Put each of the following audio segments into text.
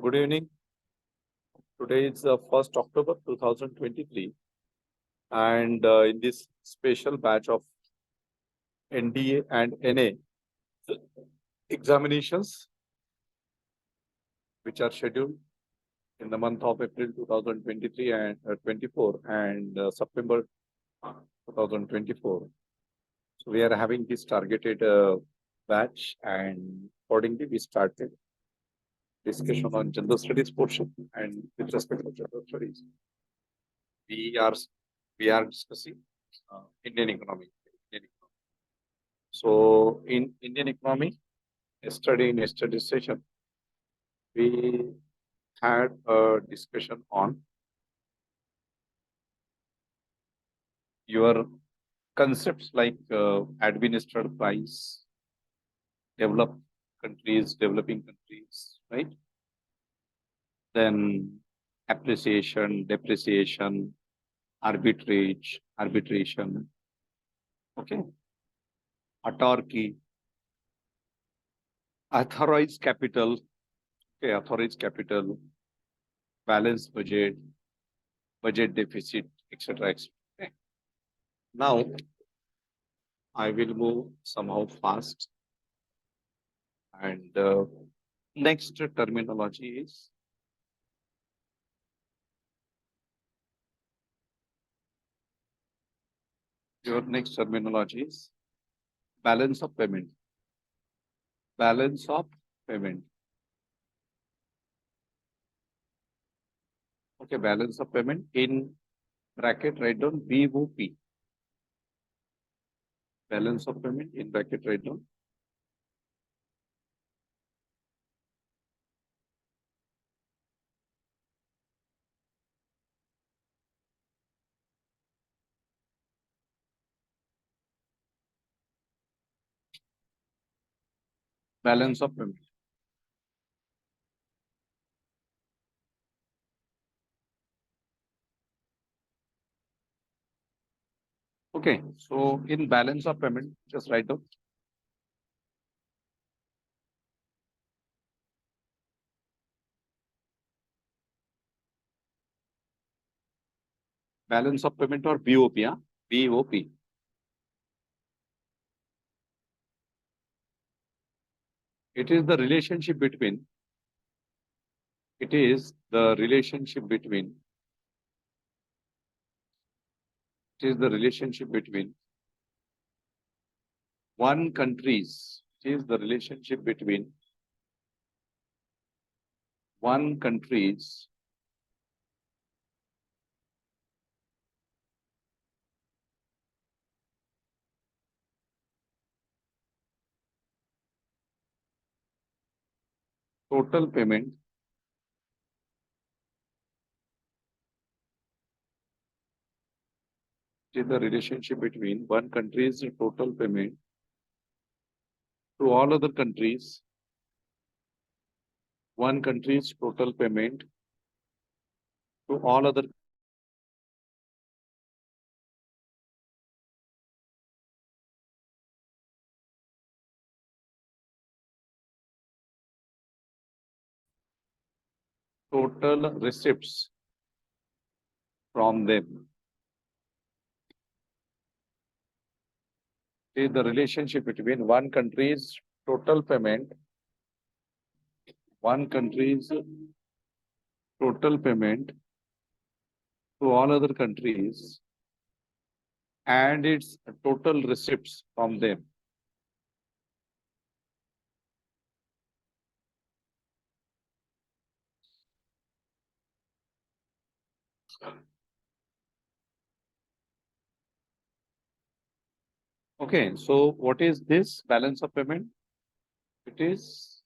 Good evening. Today is 1st October 2023, and in this special batch of NDA and NA examinations, which are scheduled in the month of April 2023 and 24 and September 2024. So we are having this targeted batch, and accordingly we started discussion on general studies portion. And with respect to general studies, we are discussing Indian economy. So in Indian economy, yesterday session, we had a discussion on your concepts like administered price, developed countries, developing countries, right? Then appreciation, depreciation, arbitration, okay, autarky, authorized capital, balanced budget, budget deficit, etc. Okay. Now, I will move somehow fast. And next terminology is balance of payment. Balance of payment. Okay, balance of payment in bracket, write down BOP. Balance of payment in bracket, write down balance of payment. Okay, so in balance of payment, just write down balance of payment or BOP, BOP. It is the relationship between one country's total payment to all other countries, one country's total payment to all other total receipts from them. Is the relationship between one country's total payment to all other countries and its total receipts from them. Okay, so what is this balance of payment? It is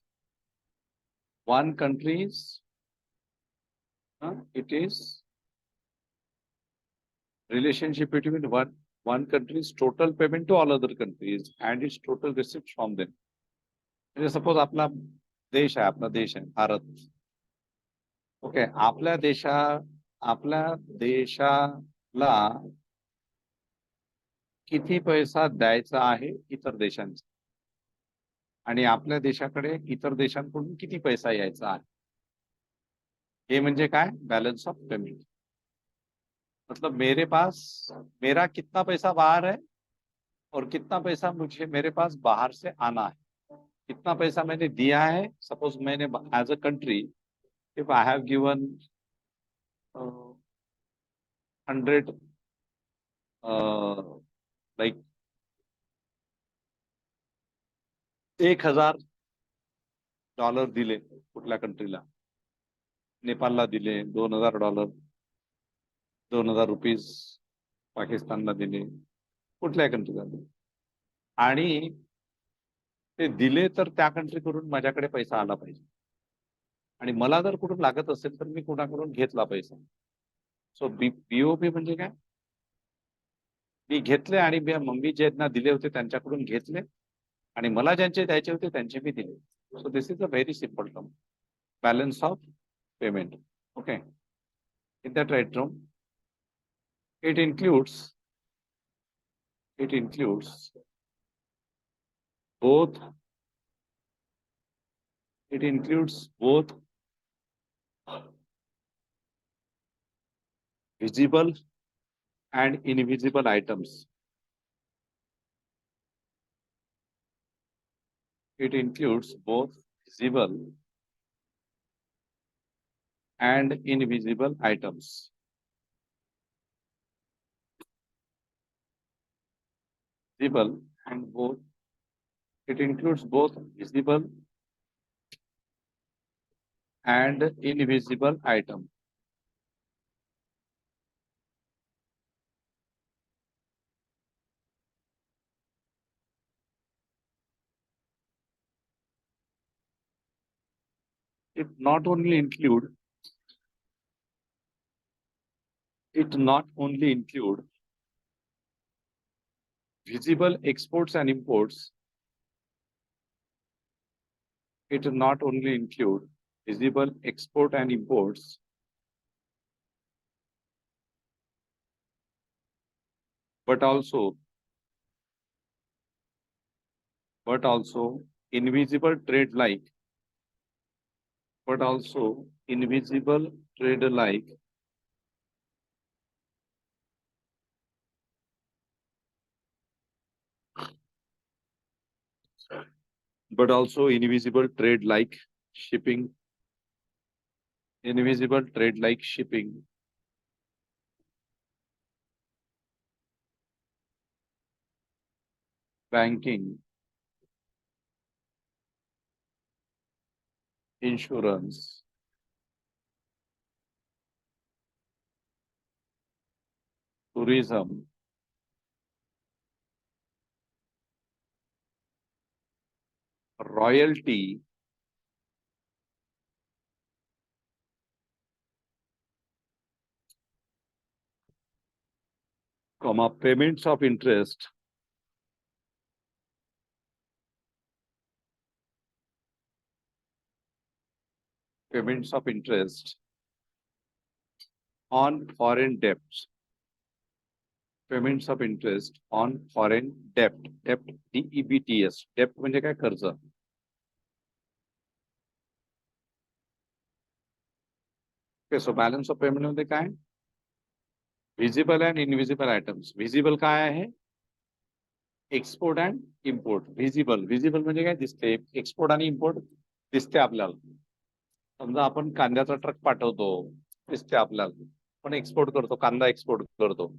one country's, relationship between one country's total payment to all other countries and its total receipts from them. Suppose आपला देश आहे Bharat. Okay, आपल्या देशाला किती पैसा द्यायचा आहे इतर देशांचा आणि आपल्या देशाकडे इतर देशांकडून किती पैसा यायचा आहे. ये म्हणजे काय? Balance of payment. मतलब मेरे पास मेरा कितना पैसा बाहर है और कितना पैसा मुझे मेरे पास बाहर से आना है। कितना पैसा मैंने दिया है, सपोज मैंने as a country if I have given 100 like 1000 dollar दिले कुठल्या कंट्रीला, नेपाळला दिले $2000, 2000 रुपीज पाकिस्तानला दिले, कुठल्या कंट्रीला दिले, आणि ते दिले तर त्या कंट्रीकडून माझ्याकडे पैसा आला पाहिजे, आणि मला जर कुठून लागत असेल तर मी कुणाकडून घेतला पैसा. सो बीओपी म्हणजे काय? मी घेतले आणि मी ज्यांना दिले होते त्यांच्याकडून घेतले, आणि मला ज्यांचे द्यायचे होते त्यांचे मी दिले. सो this is a very simple term, balance of payment. Okay, in that right term it includes both visible and invisible items. It includes both visible and invisible items. Visible and both. It includes both visible and invisible item. It not only include visible exports and imports. It not only include visible export and imports, but also invisible trade like, shipping, banking, insurance, tourism, royalty, payments of interest, on foreign debts. Payments of interest on foreign debt. DEBTS. Debt म्हणजे काय? कर्ज. Okay, so balance of payment मध्ये काय? Visible and invisible items. Visible काय आहे? Export and import. Visible म्हणजे काय? दिसते. एक्सपोर्ट आणि इम्पोर्ट दिसते आपल्याला. समजा आपण कांद्याचा ट्रक पाठवतो, दिसते आपल्याला, पण एक्सपोर्ट करतो, कांदा एक्सपोर्ट करतो.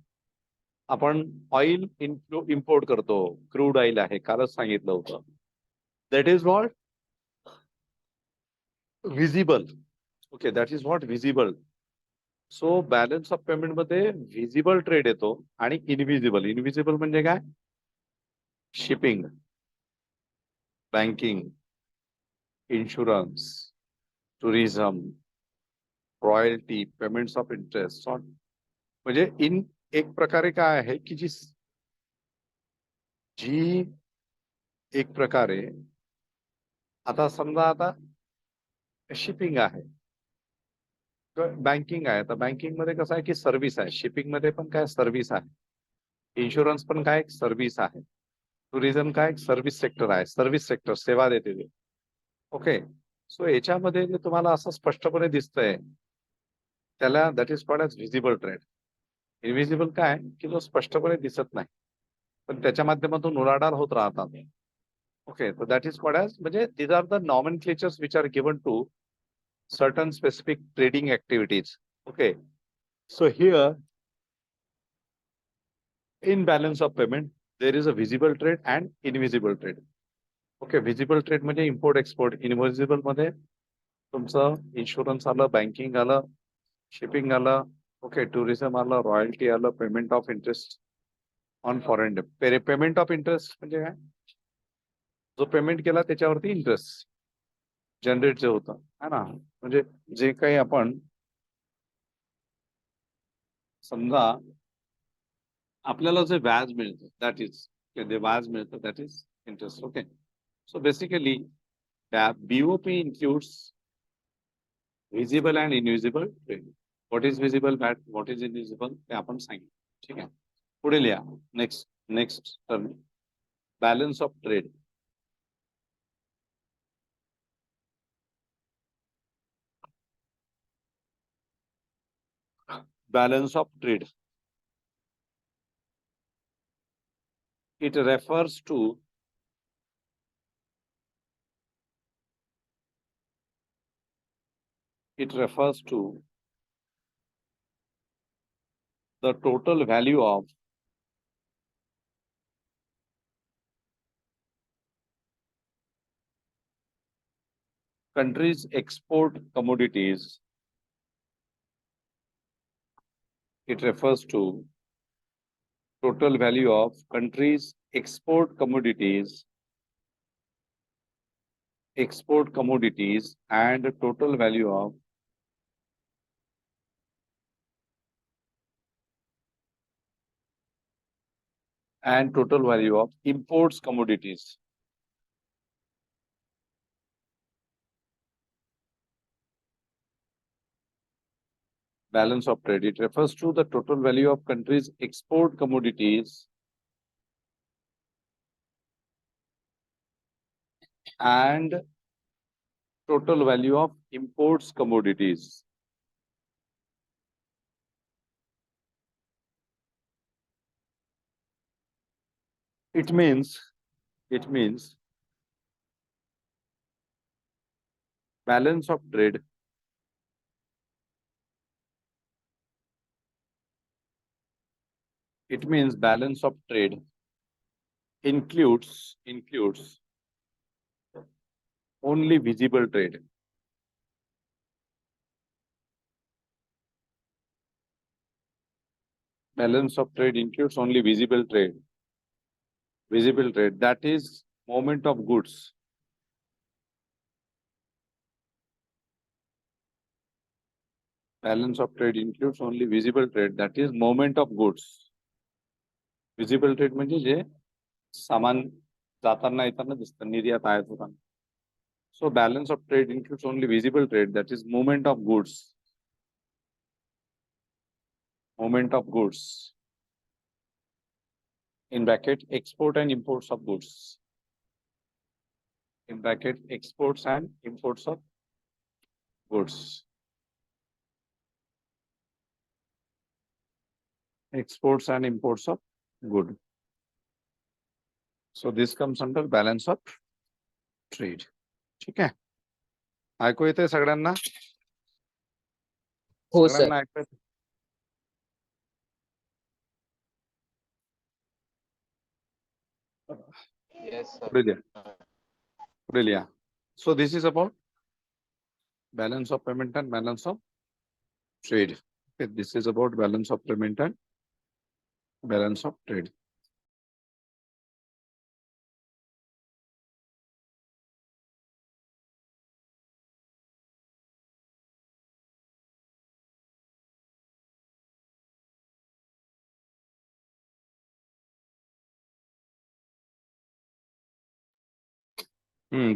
आपण ऑइल इम्पोर्ट करतो, क्रूड ऑइल आहे, कालच सांगितलं होतं. That is what visible. Okay, that is what visible. So balance of payment मध्ये व्हिजिबल ट्रेड येतो आणि इनव्हिजिबल. इनव्हिजिबल म्हणजे काय? Shipping, banking, insurance, tourism, royalty, payments of interest. म्हणजे एक प्रकारे काय आहे की जी एक प्रकारे आता समजा आता शिपिंग आहे, बँकिंग आहे. तर बँकिंग मध्ये कसं आहे की सर्व्हिस आहे, शिपिंग मध्ये पण काय सर्व्हिस आहे, इन्शुरन्स पण काय सर्व्हिस आहे, टुरिझम काय सर्व्हिस सेक्टर आहे, सर्व्हिस सेक्टर सेवा देते ते. ओके, सो याच्यामध्ये जे तुम्हाला असं स्पष्टपणे दिसतंय त्याला that is called as visible trade. Invisible काय की जो स्पष्टपणे दिसत नाही पण त्याच्या माध्यमातून उलाढाल होत राहतात. Okay, so that is called as, म्हणजे these are the nomenclatures which are given to certain specific trading activities. Okay, so here in balance of payment there is a visible trade and invisible trade. Okay, visible trade म्हणजे import export, invisible मध्ये तुमचं insurance आलं, banking आलं, shipping आलं, okay, tourism आलं, royalty आलं, payment of interest on foreign debt. Payment of interest म्हणजे काय? जो पेमेंट केला त्याच्यावरती इंटरेस्ट जनरेट जे होतं है ना, म्हणजे जे काही आपण समजा आपल्याला जे व्याज मिळतं दॅट इज जे व्याज मिळतं that is interest. Okay, so basically BOP includes visible and invisible trade. What is visible, what is invisible ते आपण सांगितलं. ठीक आहे, पुढे लिहा. Next term balance of trade. Balance of trade. It refers to the total value of countries' export commodities. It refers to total value of countries' export commodities and total value of imports commodities. Balance of trade. It refers to the total value of countries' export commodities and total value of imports commodities. It means balance of trade includes only visible trade. Balance of trade includes only visible trade. That is movement of goods. Balance of trade includes only visible trade, that is movement of goods. Visible trade म्हणजे जे सामान जाताना येताना दिसतं, निर्यात आयात होताना. So balance of trade includes only visible trade, that is movement of goods. In bracket, export and imports of goods. In bracket, exports and imports of goods. Exports and imports of good. So this comes under balance of trade. ठीक आहे, ऐकू येते सगळ्यांना? हो sir. सगळ्यांना ऐकू येते? Yes, sir. पुढे लिहा. So this is about balance of payment and balance of trade. Okay, this is about balance of payment and balance of trade.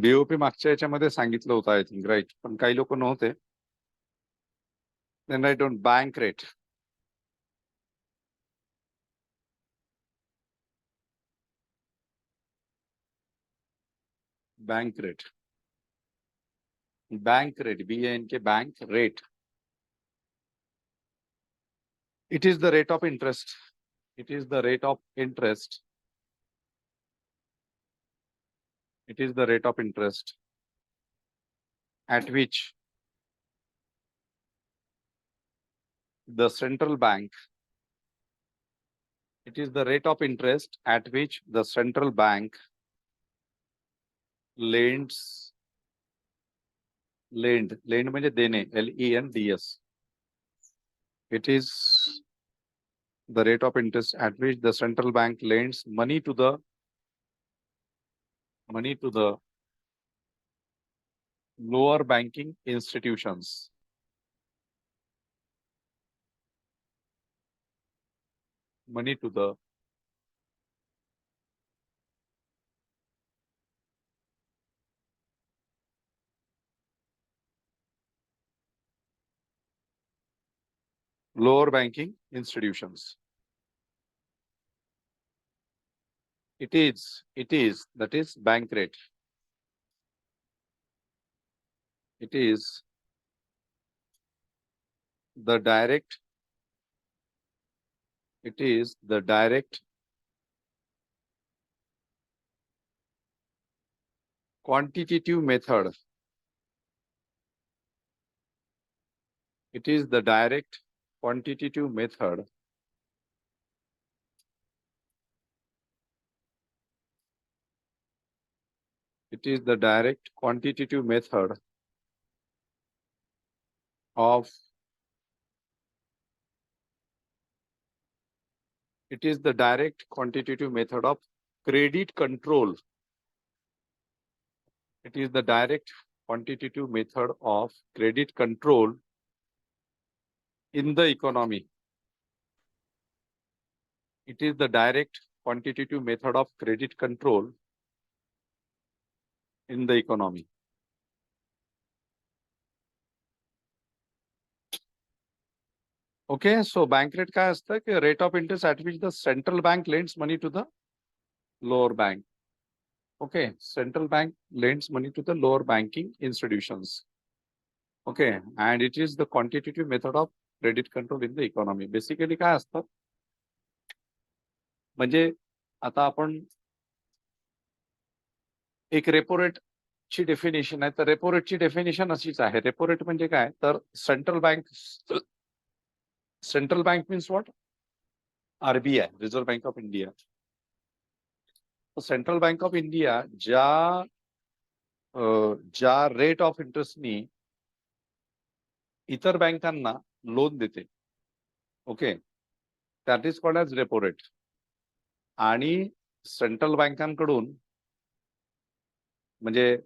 BOP मागच्या याच्यामध्ये सांगितलं होतं आय थिंक, राईट, पण काही लोक नव्हते. Then write down bank rate. Bank rate. BANK rate, bank rate. It is the rate of interest. It is the rate of interest. It is the rate of interest at which the central bank. It is the rate of interest at which the central bank lend म्हणजे देणे, LENDS. It is the rate of interest at which the central bank lends money to the lower banking institutions. Money to the lower banking institutions. It is, that is bank rate. It is the direct, quantitative method. It is the direct quantitative method it is the direct quantitative method of credit control. It is the direct quantitative method of credit control in the economy. It is the direct quantitative method of credit control in the economy. Okay, so bank rate काय असतं की rate of interest at which the central bank lends money to the lower bank. Okay, central bank lends money to the lower banking institutions. Okay, and it is the quantitative method of credit control in the economy. Basically काय असतं म्हणजे आता आपण एक repo rate ची definition आहे, तर repo रेटची definition अशीच आहे. रेपो रेट म्हणजे काय, तर central bank means what, RBI, reserve bank of India. Central bank of India ज्या रेट ऑफ इंटरेस्टनी इतर बँकांना लोन देते, okay, that is called as repo rate. आणि सेंट्रल बँकांकडून म्हणजे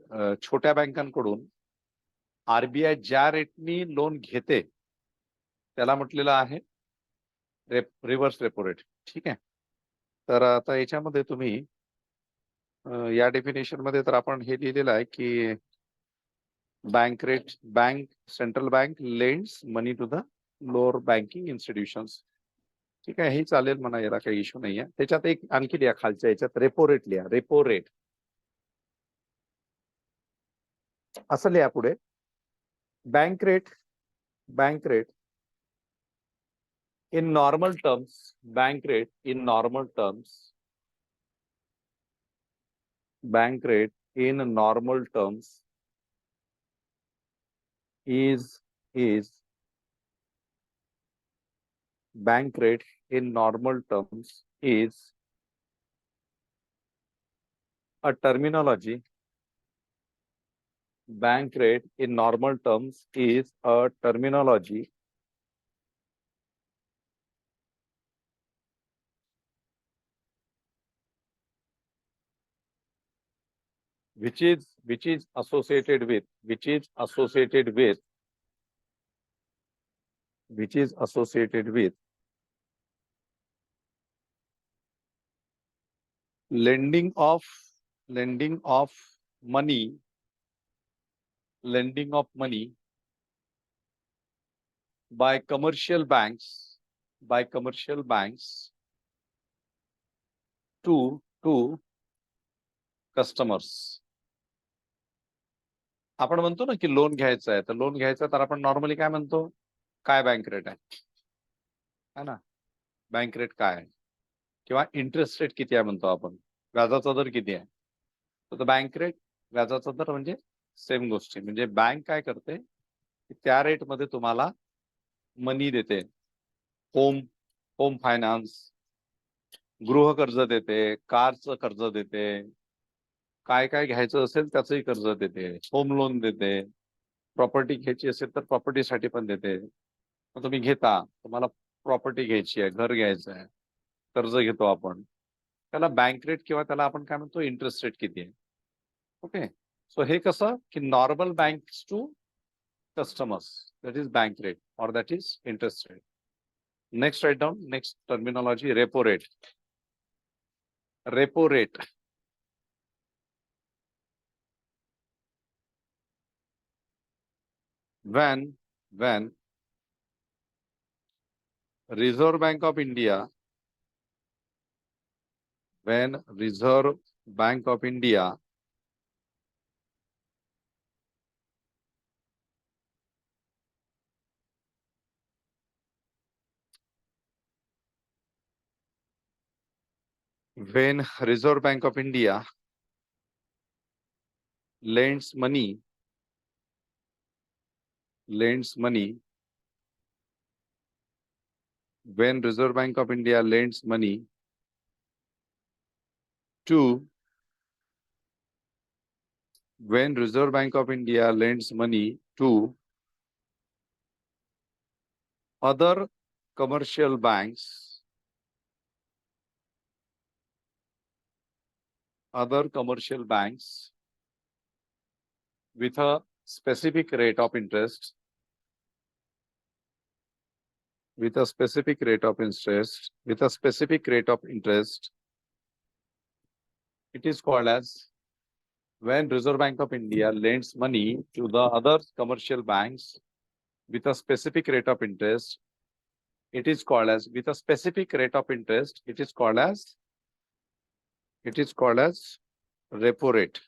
छोट्या बँकांकडून RBI ज्या रेटनी लोन घेते त्याला म्हटलेलं आहे रिव्हर्स रेपो रेट. ठीक आहे, तर आता याच्यामध्ये तुम्ही या डेफिनेशन मध्ये तर आपण हे लिहिलेलं आहे की central bank lends money to the lower banking institutions. ठीक आहे, हे चालेल म्हणा, याला काही इश्यू नाही आहे. त्याच्यात एक आणखी लिहा, खालच्या याच्यात रेपो रेट लिहा. रेपो रेट असं लिहा पुढे. Bank rate in normal terms, bank rate in normal terms is bank rate in normal terms is a terminology. Bank rate in normal terms is a terminology which is associated with lending of money by commercial banks to customers. आपण म्हणतो ना की loan घ्यायचं आहे, तर loan घ्यायचं तर आपण नॉर्मली काय म्हणतो, काय बँक रेट आहे. है ना. बँक रेट काय आहे किंवा इंटरेस्ट रेट किती आहे म्हणतो आपण, व्याजाचा दर किती आहे. तर बँक रेट, व्याजाचा दर म्हणजे सेम गोष्टी. म्हणजे बँक काय करते, त्या रेट मध्ये तुम्हाला मनी देते. होम होम फायनान्स, गृह कर्ज देते, कारचं कर्ज देते, काय काय घ्यायचं असेल त्याचंही कर्ज देते, होम लोन देते, प्रॉपर्टी घ्यायची असेल तर प्रॉपर्टीसाठी पण देते. मग तुम्ही घेता, तुम्हाला प्रॉपर्टी घ्यायची आहे, घर घ्यायचं आहे, कर्ज घेतो आपण, त्याला बँक रेट किंवा त्याला आपण काय म्हणतो इंटरेस्ट रेट किती आहे. ओके. सो हे कसं की normal banks to customers, that is bank rate or that is interest rate. Next, write down next terminology, repo rate. Repo rate. When Reserve Bank of India, when Reserve Bank of India when Reserve Bank of India lends money when Reserve Bank of India lends money to when Reserve Bank of India lends money to other commercial banks, with a specific rate of interest, it is called as when Reserve Bank of India lends money to the other commercial banks with a specific rate of interest, it is called as with a specific rate of interest, it is called as repo rate.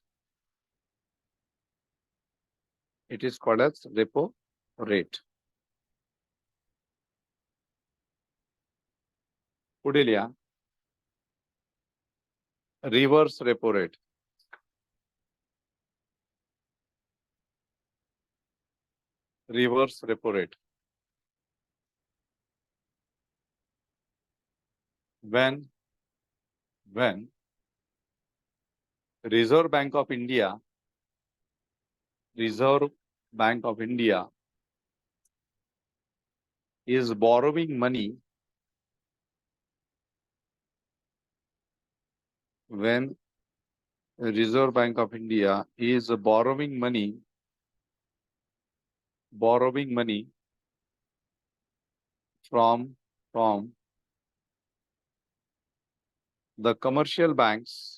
It is called as repo rate. पुढे लिहा reverse repo rate. Reverse repo rate. When Reserve Bank of India is borrowing money, when Reserve Bank of India is borrowing money from the commercial banks,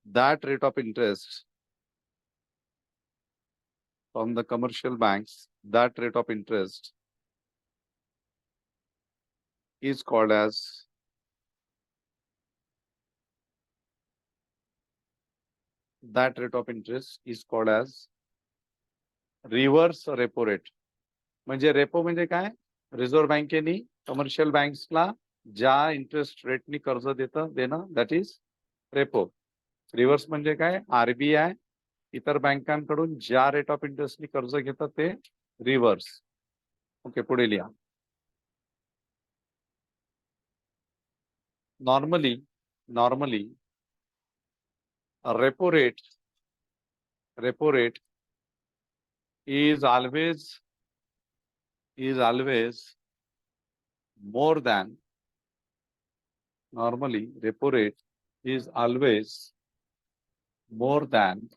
that rate of interest from the commercial banks, that rate of interest is called as reverse repo rate. म्हणजे repo म्हणजे काय, reserve बँकेने commercial बँक्सला ज्या interest रेटनी कर्ज देणं that is repo. Reverse म्हणजे काय, RBI इतर बँकांकडून ज्या रेट ऑफ इंटरेस्टनी कर्ज घेतं ते रिव्हर्स. ओके, पुढे लिहा. Normally, a repo rate is always more than, normally repo rate is always more than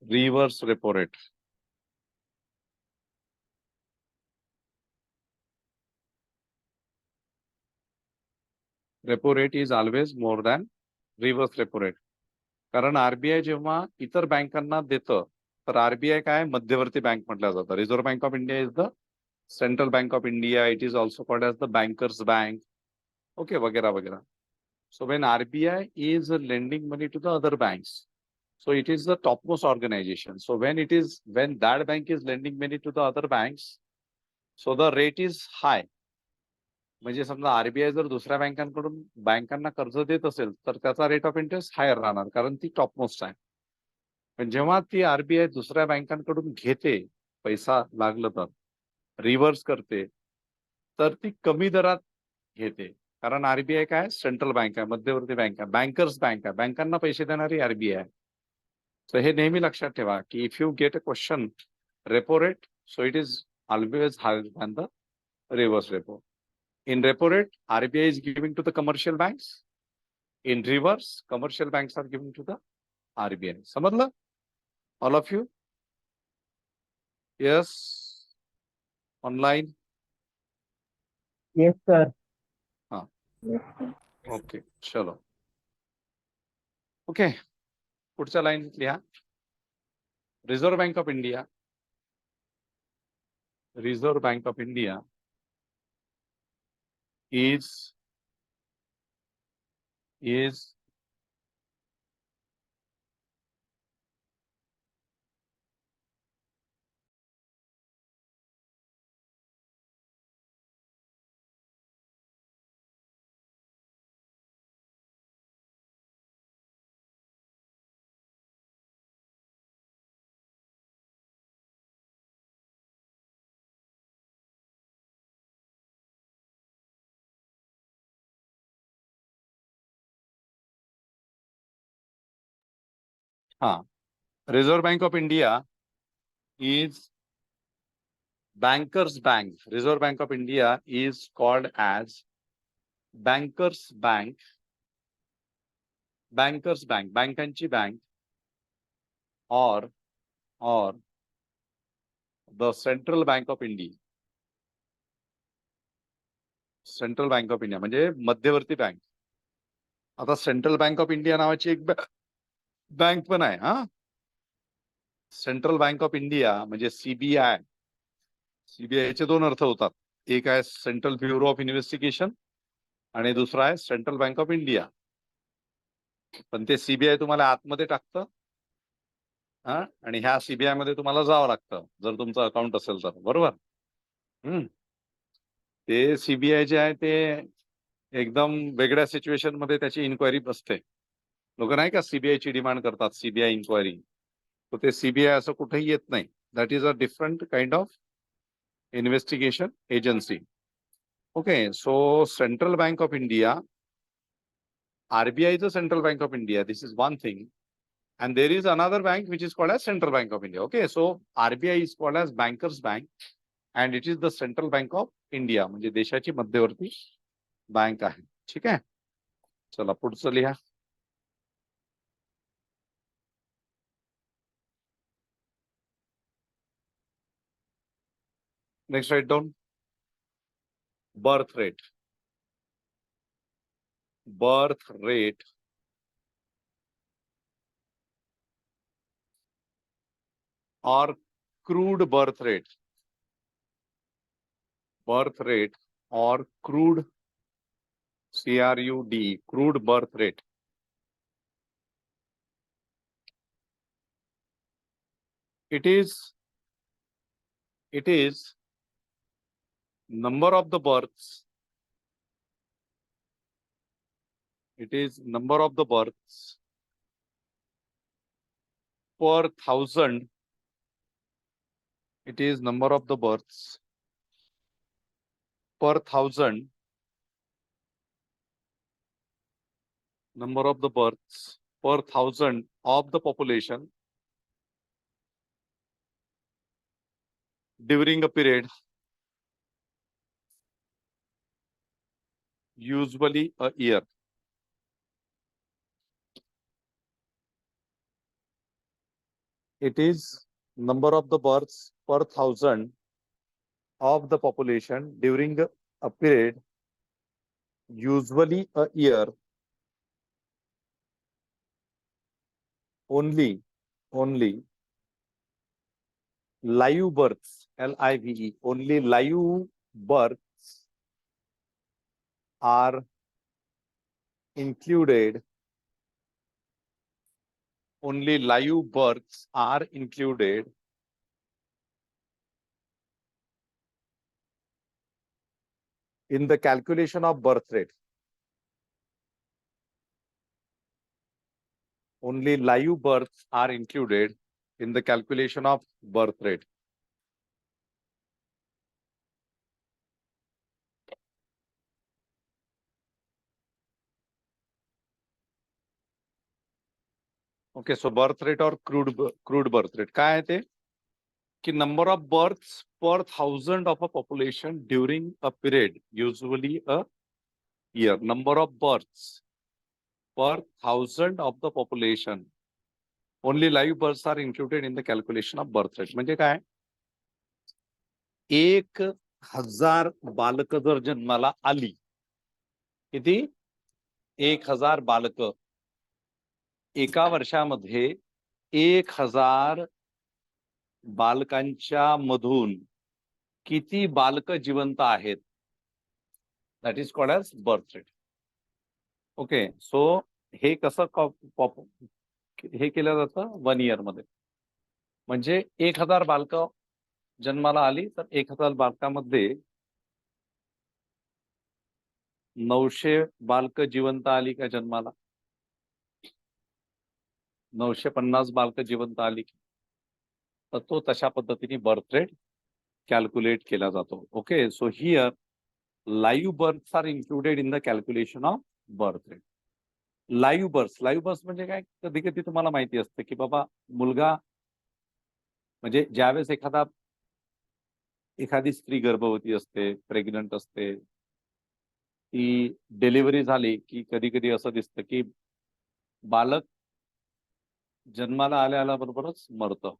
reverse repo rate. Repo rate is always more than reverse repo rate. कारण RBI जेव्हा इतर बँकांना देतं तर आरबीआय काय, मध्यवर्ती बँक म्हटलं जातं. Reserve bank of India is the central bank of India. It is also called as the bankers bank. Okay, वगैरे वगैरे. So when RBI is lending money to the other banks, so it is the topmost organization. So when that bank is lending money to the other banks, so the rate is high. म्हणजे समजा RBI जर दुसऱ्या बँकांकडून बँकांना कर्ज देत असेल तर त्याचा रेट ऑफ इंटरेस्ट हायर राहणार कारण ती टॉपमोस्ट आहे. पण जेव्हा ती आरबीआय दुसऱ्या बँकांकडून घेते पैसा लागलं तर रिव्हर्स करते तर ती कमी दरात घेते कारण आरबीआय काय सेंट्रल बँक आहे, मध्यवर्ती बँक आहे, बँकर्स बँक आहे, बँकांना पैसे देणारी आरबीआय आहे. सो हे नेहमी लक्षात ठेवा की if you get a question repo rate, so it is always higher than the reverse repo. In repo rate, RBI is giving to the commercial banks. In reverse, commercial banks are giving to the RBI. समझला? All of you? Yes. Online? Yes, sir. हाँ. Yes, sir. Okay. चलो. Okay. पुढचा line लिहा. Reserve Bank of India. Reserve Bank of India is हाँ. Reserve Bank of India is Bankers Bank. Reserve Bank of India is called as Bankers Bank. Bankers Bank, bankanची bank, or the Central Bank of India. Central bank of India म्हणजे मध्यवर्ती bank. आता central bank of India नावाची एक bank पण आहे. हा, central bank of India म्हणजे CBI. सीबीआयचे दोन अर्थ होतात. एक आहे सेंट्रल ब्युरो ऑफ इन्व्हेस्टिगेशन आणि दुसरा आहे सेंट्रल बँक ऑफ इंडिया. पण ते सीबीआय तुम्हाला आतमध्ये टाकतं आणि ह्या सीबीआय मध्ये तुम्हाला जावं लागतं जर तुमचं अकाउंट असेल तर. बरोबर. ते सीबीआय जे आहे ते एकदम वेगळ्या सिच्युएशन मध्ये त्याची इन्क्वायरी बसते. लोक नाही का सीबीआयची डिमांड करतात, सीबीआय इन्क्वायरी. तर ते सीबीआय असं कुठेही येत नाही. That is a different kind of investigation agency. Okay. So central bank of India, RBI is a central bank of India. This is one thing. And there is another bank which is called as Central Bank of India. Okay, so RBI is called as Bankers Bank, and it is the Central Bank of India. म्हणजे देशाची मध्यवर्ती bank आहे. ठीक आहे. चला पुढचं लिहा. Next, write down birth rate. Birth rate or crude birth rate. Birth rate or crude, CRUD, crude birth rate. It is number of the births. It is number of the births per thousand. It is number of the births per thousand. Number of the births per thousand of the population during a period, usually a year. It is number of the births per thousand of the population during a period, usually a year. Only live births, LIVE, only live births are included, only live births are included in the calculation of birth rate. Only live births are included in the calculation of birth rate. Okay, so birth rate or crude birth rate. काय आहे ते? की number of births per 1,000 of a population during a period, usually a year. Number of births per 1,000 of the population. Only live births are included in the calculation of birth rate. म्हणजे काय? 1,000 बालक जर जन्माला आली, किती? 1,000 बालक एका वर्षामध्ये 1,000 बालकांच्या मधून किती बालक जिवंत आहेत? That is called as birth rate. Okay, so हे कसं हे केलं जातं 1 इयर मध्ये. म्हणजे 1,000 बालक जन्माला आली तर 1,000 बालकामध्ये 900 बालक जिवंत आली का जन्माला? 950 बालक जिवंत आली तर तो तशा पद्धतीने बर्थ रेट कॅल्क्युलेट केला जातो. Okay, so here live births are included in the calculation of birth rate. Live births म्हणजे काय? कधी कधी तुम्हाला माहिती असते की बाबा मुलगा म्हणजे ज्यावेळेस एखादी स्त्री गर्भवती असते, प्रेग्नंट असते, ती डिलिव्हरी झाली की कधी कधी असं दिसतं की बालक जन्माला आल्याबरोबरच मरतं.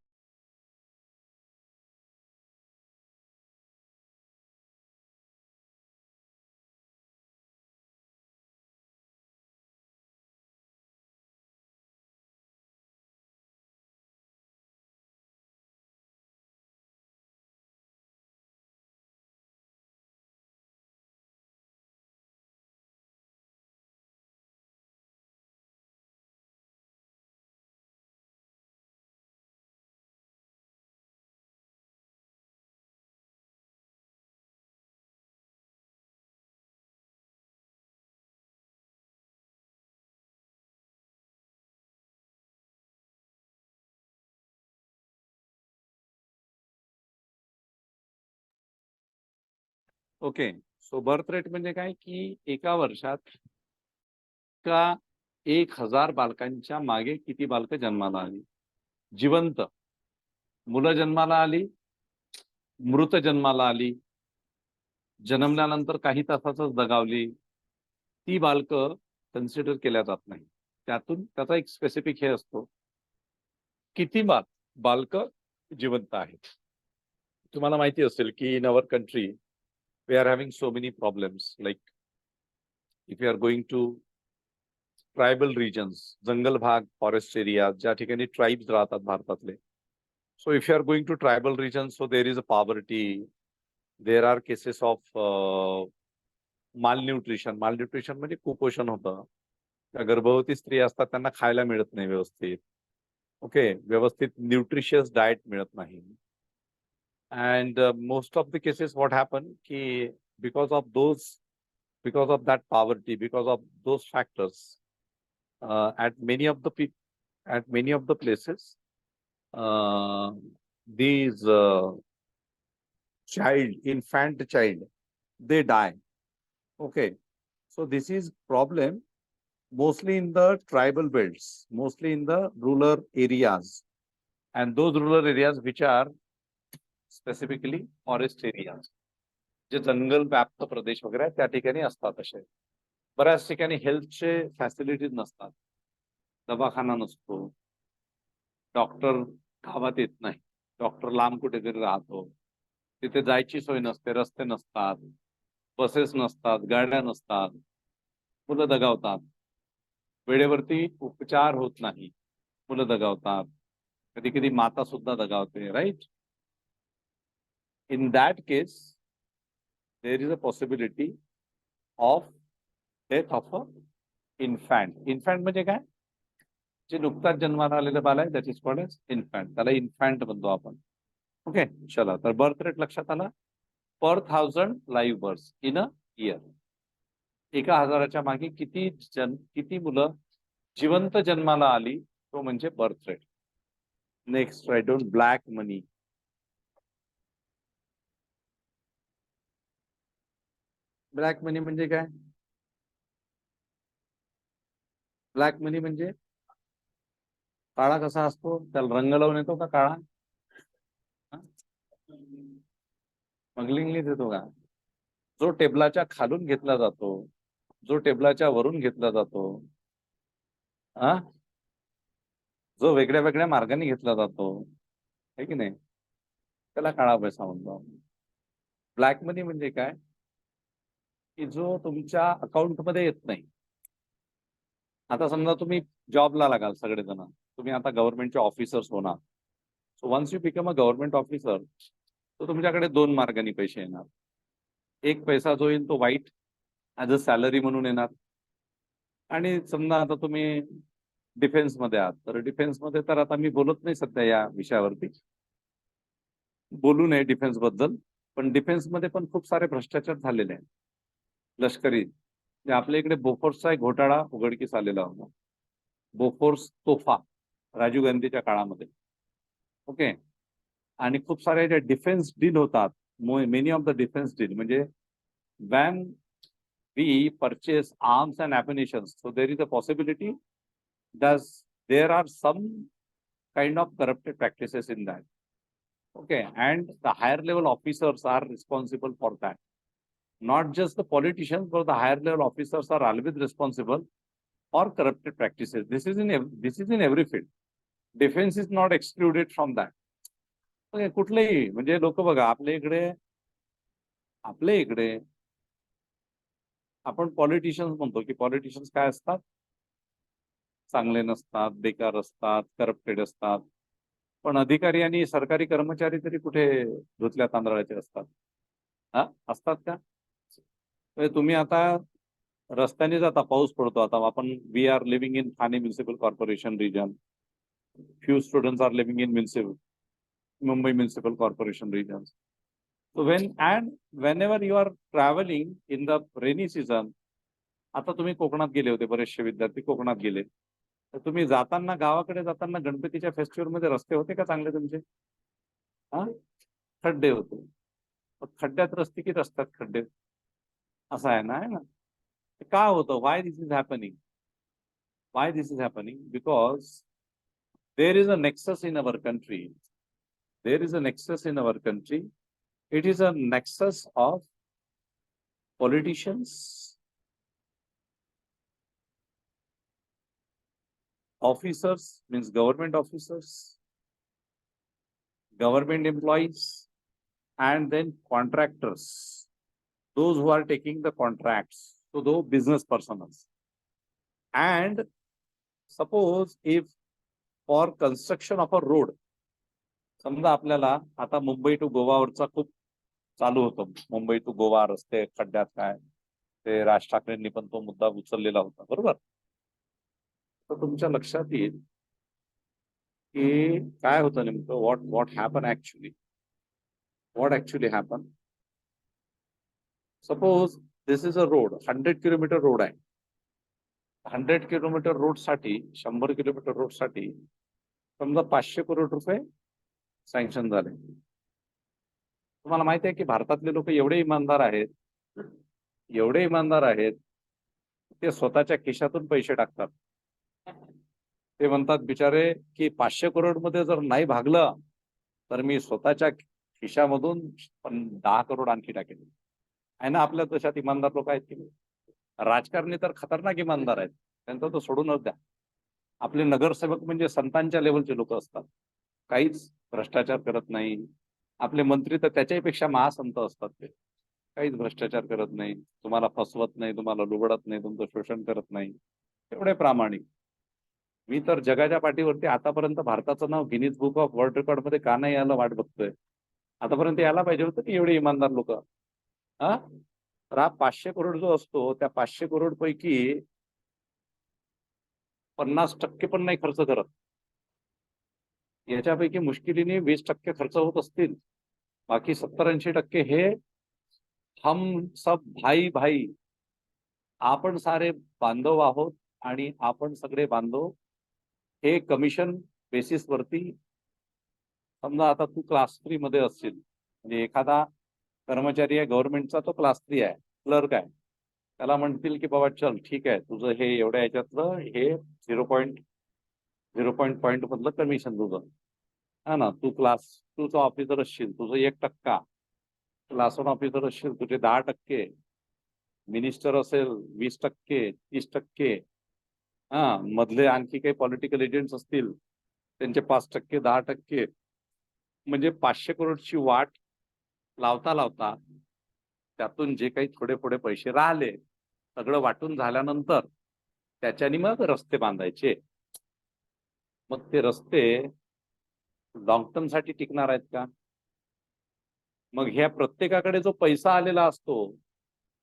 ओके, सो बर्थ रेट म्हणजे काय की एका वर्षात का 1,000 बालकांच्या मागे किती बालक जन्माला आली? जिवंत मुलं जन्माला आली, मृत जन्माला आली, जन्मल्यानंतर काही तासातच दगावली, ती बालक कन्सिडर केल्या जात नाही. त्यातून त्याचा एक स्पेसिफिक हे असतो किती बालक जिवंत आहेत. तुम्हाला माहिती असेल की in our country we are having so many problems, like if you are going to tribal regions, जंगल भाग, फॉरेस्ट एरिया, ज्या ठिकाणी ट्राइब्स राहतात भारतातले. So if you are going to tribal regions, so there is a poverty, there are cases of malnutrition. Malnutrition म्हणजे कुपोषण होतं. त्या गर्भवती स्त्री असतात त्यांना खायला मिळत नाही व्यवस्थित. ओके, व्यवस्थित न्यूट्रिशियस डाएट मिळत नाही. And most of the cases what happen ki because of that poverty, because of those factors, at many of the places, these infant child, they die. Okay, so this is problem mostly in the tribal belts, mostly in the rural areas, and those rural areas which are specifically forest areas, जे जंगल व्याप्त प्रदेश वगैरे आहेत त्या ठिकाणी असतात. असे बऱ्याच ठिकाणी हेल्थचे facilities नसतात, दवाखाना नसतो, डॉक्टर गावात येत नाही, डॉक्टर लांब कुठेतरी राहतो, तिथे जायची सोय नसते, रस्ते नसतात, बसेस नसतात, गाड्या नसतात, मुलं दगावतात, वेळेवरती उपचार होत नाही, मुलं दगावतात, कधी कधी माता सुद्धा दगावते, right. In that case, there is a possibility of death of a infant. Infant म्हणजे काय? जे नुकताच जन्माला आलेलं बाल आहे that is called as infant. त्याला इन्फॅन्ट म्हणतो आपण. ओके, चला. तर बर्थ रेट लक्षात आला. पर 1000 live birth in a year. 1000च्या मागे किती मुलं जिवंत जन्माला आली, तो म्हणजे birth rate. Next, right down black money. Black money म्हणजे काय? ब्लॅक मनी म्हणजे काळा कसा असतो? त्याला रंग लावून येतो का काळा? स्मगलिंगली देतो का? जो टेबलाच्या खालून घेतला जातो, जो टेबलाच्या वरून घेतला जातो, हा, जो वेगळ्या वेगळ्या मार्गाने घेतला जातो, है की नाही, त्याला काळा पैसा म्हणतो. ब्लॅक मनी म्हणजे काय? की जो तुमच्या अकाउंटमध्ये येत नाही. आता समजा तुम्ही जॉबला लागाल सगळेजण, तुम्ही आता गव्हर्नमेंटचे ऑफिसर्स होणार. So once you become a government officer, तर तुमच्याकडे 2 मार्गाने पैसे येणार. एक पैसा जो येईल तो वाईट ऍज अ सॅलरी म्हणून येणार. आणि समजा आता तुम्ही डिफेन्समध्ये आहात, तर डिफेन्समध्ये तर आता मी बोलत नाही सध्या या विषयावरती, बोलू नये डिफेन्स बद्दल, पण डिफेन्समध्ये पण खूप सारे भ्रष्टाचार झालेले आहेत. लष्करी आपल्या इकडे बोफोर्सचा एक घोटाळा उघडकीस आलेला होता. बोफोर्स तोफा राजीव गांधीच्या काळामध्ये. ओके. आणि खूप सारे जे डिफेन्स डील होतात, many of the defence deal म्हणजे when we purchase arms and ammunitions, so there is a possibility that there are some kind of corrupted practices in that. Okay, and the higher level officers are responsible for that. Not just the politicians, but the higher level officers are always responsible for corrupted practices. This is in every field. Defense is not excluded from that. Okay, कुठलेही म्हणजे लोक बघा आपल्या इकडे आपण politicians म्हणतो की politicians काय असतात? चांगले नसतात, बेकार असतात, करप्टेड असतात. पण अधिकारी आणि सरकारी कर्मचारी तरी कुठे धुतल्या तांदळाचे असतात? हा, असतात का? तुम्ही आता रस्त्याने जाता, पाऊस पडतो. आता आपण we are living in Thane municipal corporation region. Few students are living in Mumbai municipal corporation region. So whenever you are traveling in the rainy season, आता तुम्ही कोकणात गेले होते, बरेचसे विद्यार्थी कोकणात गेले, तर तुम्ही जाताना, गावाकडे जाताना गणपतीच्या फेस्टिवल मध्ये रस्ते होते का चांगले तुमचे? हा, खड्डे होते. खड्ड्यात रस्ते किती असतात? खड्डे असं आहे ना, है ना? का होतं? Why this is happening? Why this is happening? Because there is a nexus in our country. There is a nexus in our country. It is a nexus of politicians, officers, means government officers, government employees, and then contractors, those who are taking the contracts, so those business persons. And suppose if for construction of a road, समजा आपल्याला आता Mumbai to गोवावरचा खूप चालू होतं, Mumbai to Goa रस्ते खड्ड्यात काय, ते राज ठाकरेंनी पण तो मुद्दा उचललेला होता, बरोबर? तर तुमच्या लक्षात येईल की काय होतं नेमकं, what actually happen. Suppose this is a road, 100 kilometre road आहे. 100 किलोमीटर रोड साठी, 100 किलोमीटर रोड साठी समजा 500 करोड रुपये सँक्शन झाले. तुम्हाला माहिती आहे की भारतातले लोक एवढे इमानदार आहेत, ते स्वतःच्या खिशातून पैसे टाकतात. ते म्हणतात बिचारे की 500 करोड मध्ये जर नाही भागलं, तर मी स्वतःच्या खिशामधून 10 करोड आणखी टाकेल. आहे ना आपल्या देशात इमानदार लोक आहेत की? राजकारणी तर खतरनाक इमानदार आहेत, त्यांचं तर सोडूनच द्या. आपले नगरसेवक म्हणजे संतांच्या लेवलचे लोक असतात, काहीच भ्रष्टाचार करत नाही. आपले मंत्री तर त्याच्याही पेक्षा महासंत असतात, ते काहीच भ्रष्टाचार करत नाही, तुम्हाला फसवत नाही, तुम्हाला लुबडत नाही, तुमचं शोषण करत नाही, एवढे प्रामाणिक. मी तर जगाच्या पाठीवरती आतापर्यंत भारताचं नाव Guinness book of world record मध्ये का नाही यायला वाट बघतोय. आतापर्यंत यायला पाहिजे होतं की एवढे इमानदार लोक. हा, तर हा 500 करोड जो असतो, त्या 500 करोड पैकी 50% पण नाही खर्च करत. याच्यापैकी मुश्किलीने 20% खर्च होत असतील. बाकी 70-80% हे हम सब भाई भाई, आपण सारे बांधव आहोत आणि आपण सगळे बांधव हे कमिशन बेसिस वरती. समजा आता तू क्लास 3 मध्ये असशील, म्हणजे एखादा कर्मचारी आहे गव्हर्नमेंटचा, तो क्लास 3 आहे, क्लर्क आहे. त्याला म्हणतील की बाबा चल ठीक आहे, तुझं हे एवढ्या ह्याच्यातलं हे 0.0 पॉईंट मधलं कमिशन तुझं, हा ना. तू क्लास 2 चा ऑफिसर असशील, तुझं 1%. क्लास 1 ऑफिसर असशील, तुझे 10%. मिनिस्टर असेल 20%, 30%. हा, मधले आणखी काही पॉलिटिकल एजंट्स असतील त्यांचे 5%, 10%. म्हणजे 500 करोडची वाट लावता लावता त्यातून जे काही थोडे थोडे पैसे राहिले, सगळं वाटून झाल्यानंतर त्याच्यानी मग रस्ते बांधायचे. मग ते रस्ते लॉंग टर्म साठी टिकणार आहेत का? मग ह्या प्रत्येकाकडे जो पैसा आलेला असतो,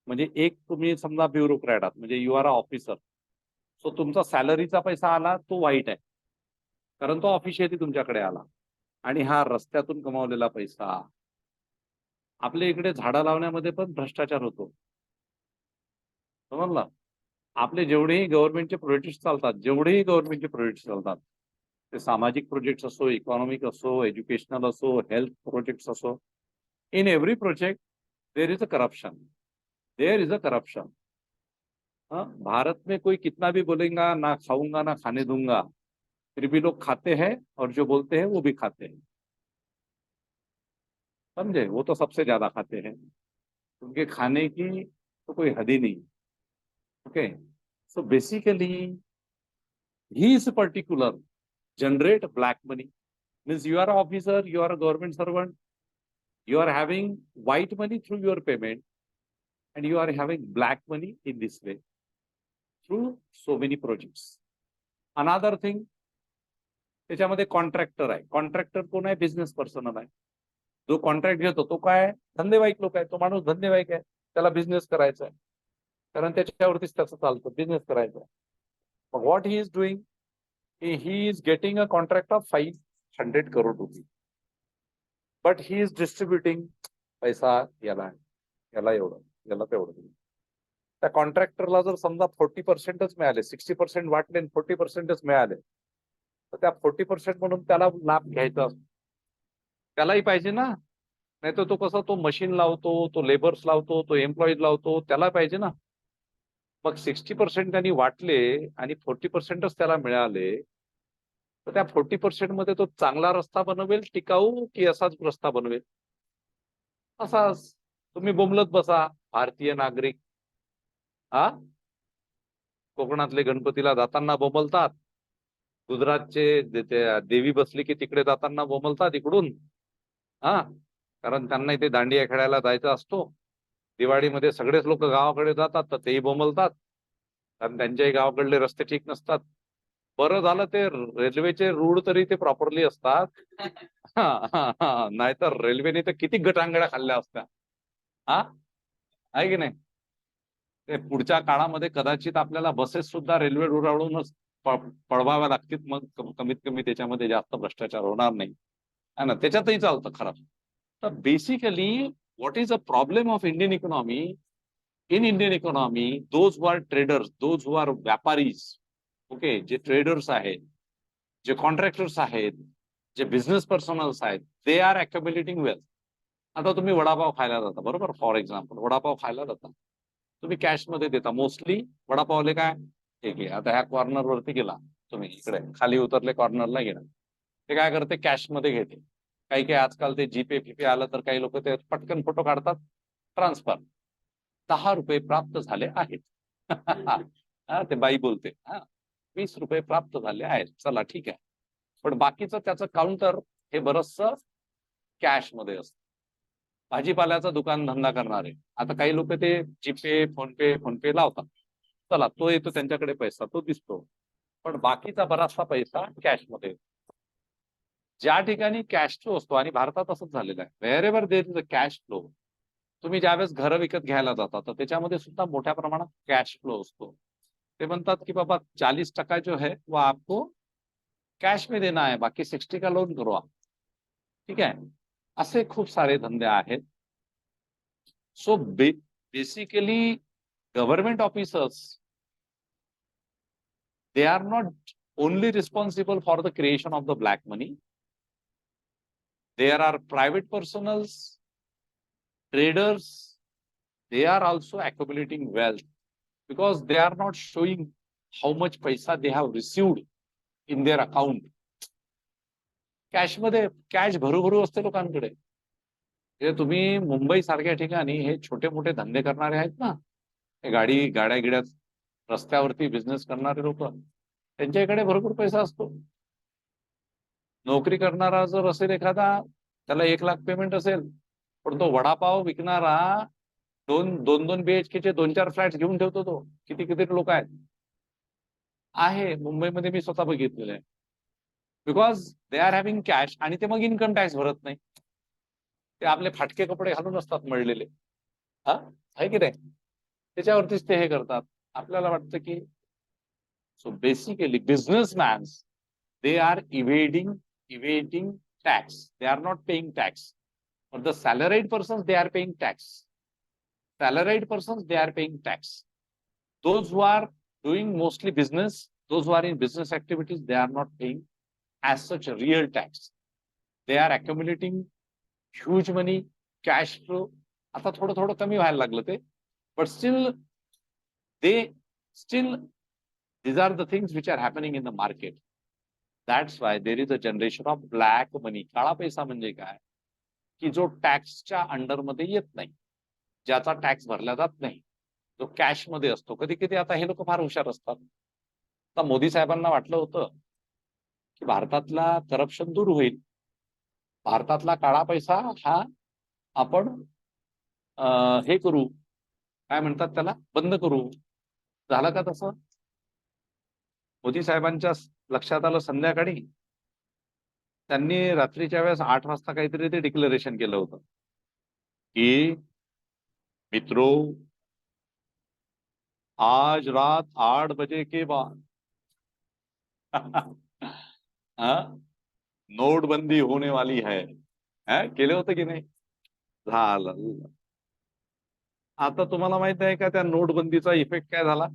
म्हणजे एक तुम्ही समजा ब्युरोक्रॅट आहात, म्हणजे यू आर अ ऑफिसर, सो तुमचा सॅलरीचा पैसा आला तो वाईट आहे, कारण तो ऑफिशियली तुमच्याकडे आला. आणि हा रस्त्यातून कमावलेला पैसा, आपल्या इकडे झाडं लावण्यामध्ये पण भ्रष्टाचार होतो, समजलं. आपले जेवढेही गव्हर्नमेंटचे प्रोजेक्ट्स चालतात, ते सामाजिक प्रोजेक्ट्स असो, इकॉनॉमिक असो, एज्युकेशनल असो, हेल्थ प्रोजेक्ट्स असो, in every project there is a corruption. Bharat में कोई कितना भी बोलेगा ना खाऊंगा ना खाने दूंगा, फिर भी लोग खाते हैं, और जो बोलते हैं वो भी खाते हैं. समझे? वो तो सबसे ज्यादा खाते हैं, उनके खाने की तो कोई हद ही नहीं. Okay, so basically he is particular generate black money. Means you are an officer, you are a government servant, you are having white money through your payment, and you are having black money in this way through so many projects. Another thing, त्याच्यामध्ये contractor आहे. Contractor कोण आहे? Business personal आहे. जो contract घेतो तो काय? धंदेवाईक लोक आहे. तो माणूस धंदेवाईक आहे, त्याला बिझनेस करायचा आहे, कारण त्याच्यावरतीच त्याचं चालतं, बिझनेस करायचा आहे. मग what he is doing, he is getting a contract of 500 crore rupees, but he is distributing पैसा याला याला एवढं, याला तेवढं. त्या कॉन्ट्रॅक्टरला जर समजा 40%च मिळाले, 60% वाटले आणि 40%च मिळाले, तर त्या 40% म्हणून त्याला लाभ घ्यायचा असतो. त्यालाही पाहिजे ना, नाही तर तो कसा, तो मशीन लावतो, तो लेबर्स लावतो, तो एम्प्लॉईज लावतो, त्याला पाहिजे ना. मग 60% त्यांनी वाटले आणि 40%च त्याला मिळाले, तर त्या 40% मध्ये तो चांगला रस्ता बनवेल, टिकाऊ, की असाच रस्ता बनवेल? असाच. तुम्ही बोंबलत बसा, भारतीय नागरिक. कोकणातले गणपतीला जाताना बोंबलतात, गुजरातचे देवी बसली की तिकडे जाताना बोंबलतात इकडून. कारण त्यांना इथे दांडिया खेळायला जायचा असतो. दिवाळीमध्ये सगळेच लोक गावाकडे जातात, तर तेही बोंबलतात, कारण त्यांच्याही गावाकडले रस्ते ठीक नसतात. बरं झालं ते रेल्वेचे रूळ तरी ते प्रॉपरली असतात. नाहीतर रेल्वेने तर किती गटांगड्या खाल्ल्या असत्या, आहे की नाही? ते पुढच्या काळामध्ये कदाचित आपल्याला बसेस सुद्धा रेल्वे रुळावरूनच पळवाव्या लागतील, मग कमीत कमी त्याच्यामध्ये जास्त भ्रष्टाचार होणार नाही, है ना. त्याच्यातही चालतं खरं. तर basically what is a problem of Indian economy? In Indian economy, those who are traders, those who are व्यापारीज, ओके, जे ट्रेडर्स आहेत, जे कॉन्ट्रॅक्टर्स आहेत, जे बिझनेस पर्सनल्स आहेत, दे आर अक्युम्युलेटिंग वेल्थ. आता तुम्ही वडापाव खायला जाता, बरोबर, फॉर एक्झाम्पल वडापाव खायला जाता, तुम्ही कॅश मध्ये देता मोस्टली. वडापावले काय, ठीक आहे, आता ह्या कॉर्नर वरती गेला, तुम्ही इकडे खाली उतरले, कॉर्नरला गेला, ते काय करते, कॅश मध्ये घेते. काही काही आजकाल ते जीपे फिपे आलं, तर काही लोक ते पटकन फोटो काढतात, ट्रान्सफर, 10 रुपये प्राप्त झाले आहेत. ते बाई बोलते, 20 रुपये प्राप्त झाले आहेत, चला ठीक आहे. पण बाकीचं त्याचं काउंटर हे बरचसं कॅश मध्ये असतं. भाजीपाल्याचा दुकान धंदा करणारे, आता काही लोक ते जीपे फोनपे लावतात, चला तो येतो, त्यांच्याकडे पैसा तो दिसतो, पण बाकीचा बराचसा पैसा कॅश मध्ये. ज्या ठिकाणी कॅश फ्लो असतो, आणि भारतात असंच झालेलं आहे, wherever there is a cash flow. तुम्ही ज्यावेळेस घरं विकत घ्यायला जाता, तर त्याच्यामध्ये सुद्धा मोठ्या प्रमाणात कॅश फ्लो असतो. ते म्हणतात की बाबा 40% जो है वो आपको कैश में देना है, बाकी 60 का लोन करो आप. ठीक आहे. असे खूप सारे धंदे आहेत. So basically government officers, they are not only responsible for the creation of the black money. There are private personals, traders, they are also accumulating wealth because they are not showing how much paisa they have received in their account. कॅशमध्ये cash भरू असते लोकांकडे. तुम्ही मुंबई सारख्या ठिकाणी हे छोटे मोठे धंदे करणारे आहेत ना, हे गाड्या गिड्यात रस्त्यावरती बिझनेस करणारे लोक, त्यांच्याकडे भरपूर पैसा असतो. नोकरी करणारा जर असेल एखादा, त्याला 1 लाख पेमेंट असेल, पण तो वडापाव विकणारा दोन BHK 2-4 फ्लॅट घेऊन ठेवतो. तो किती लोक आहेत आहे मुंबईमध्ये, मी स्वतः बघितलेलं आहे. Because they are having cash, आणि ते मग इन्कम टॅक्स भरत नाही. ते आपले फाटके कपडे घालून असतात मळलेले, हा आहे की नाही, त्याच्यावरतीच ते हे करतात. आपल्याला वाटतं की so basically businessmans, they are evading tax. They are not paying tax. But the salaried persons, they are paying tax. Salaried persons, they are paying tax. Those who are doing mostly business, those who are in business activities, they are not paying as such a real tax. They are accumulating huge money, cash flow. आता थोडं कमी व्हायला लागलं ते, but still these are the things which are happening in the market. That's why there is a generation of black money. काळा पैसा म्हणजे काय, की जो टॅक्सच्या अंडरमध्ये येत नाही, ज्याचा टॅक्स भरला जात नाही, जो कॅश मध्ये असतो. कधी आता हे लोक फार हुशार असतात. आता मोदी साहेबांना वाटलं होतं की भारतातला करप्शन दूर होईल, भारतातला काळा पैसा हा आपण हे करू, काय म्हणतात त्याला, बंद करू. झालं का तसं? मोदी साहेबांच्या लक्षात आलं संध्याकाळी, त्यांनी रात्रीच्या वेळेस 8 वाजता काहीतरी ते डिक्लेरेशन केलं होतं की मित्रो, आज रात 8 बजे के बाद नोटबंदी होने वाली है. केले होते की नाही? झालं. आता तुम्हाला माहित आहे का त्या नोटबंदीचा इफेक्ट काय झाला?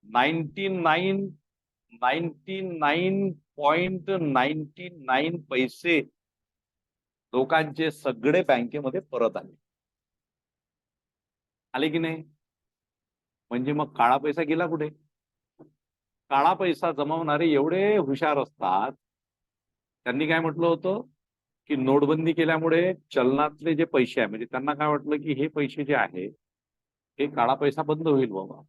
99.99 पैसे लोकांचे सगळे बँकेमध्ये परत आले की नाही? म्हणजे मग काळा पैसा गेला कुठे? काळा पैसा जमवणारे एवढे हुशार असतात, त्यांनी काय म्हटलं होतं की नोटबंदी केल्यामुळे चलनातले जे पैसे आहे, म्हणजे त्यांना काय वाटलं की हे पैसे जे आहे हे काळा पैसा बंद होईल बाबा.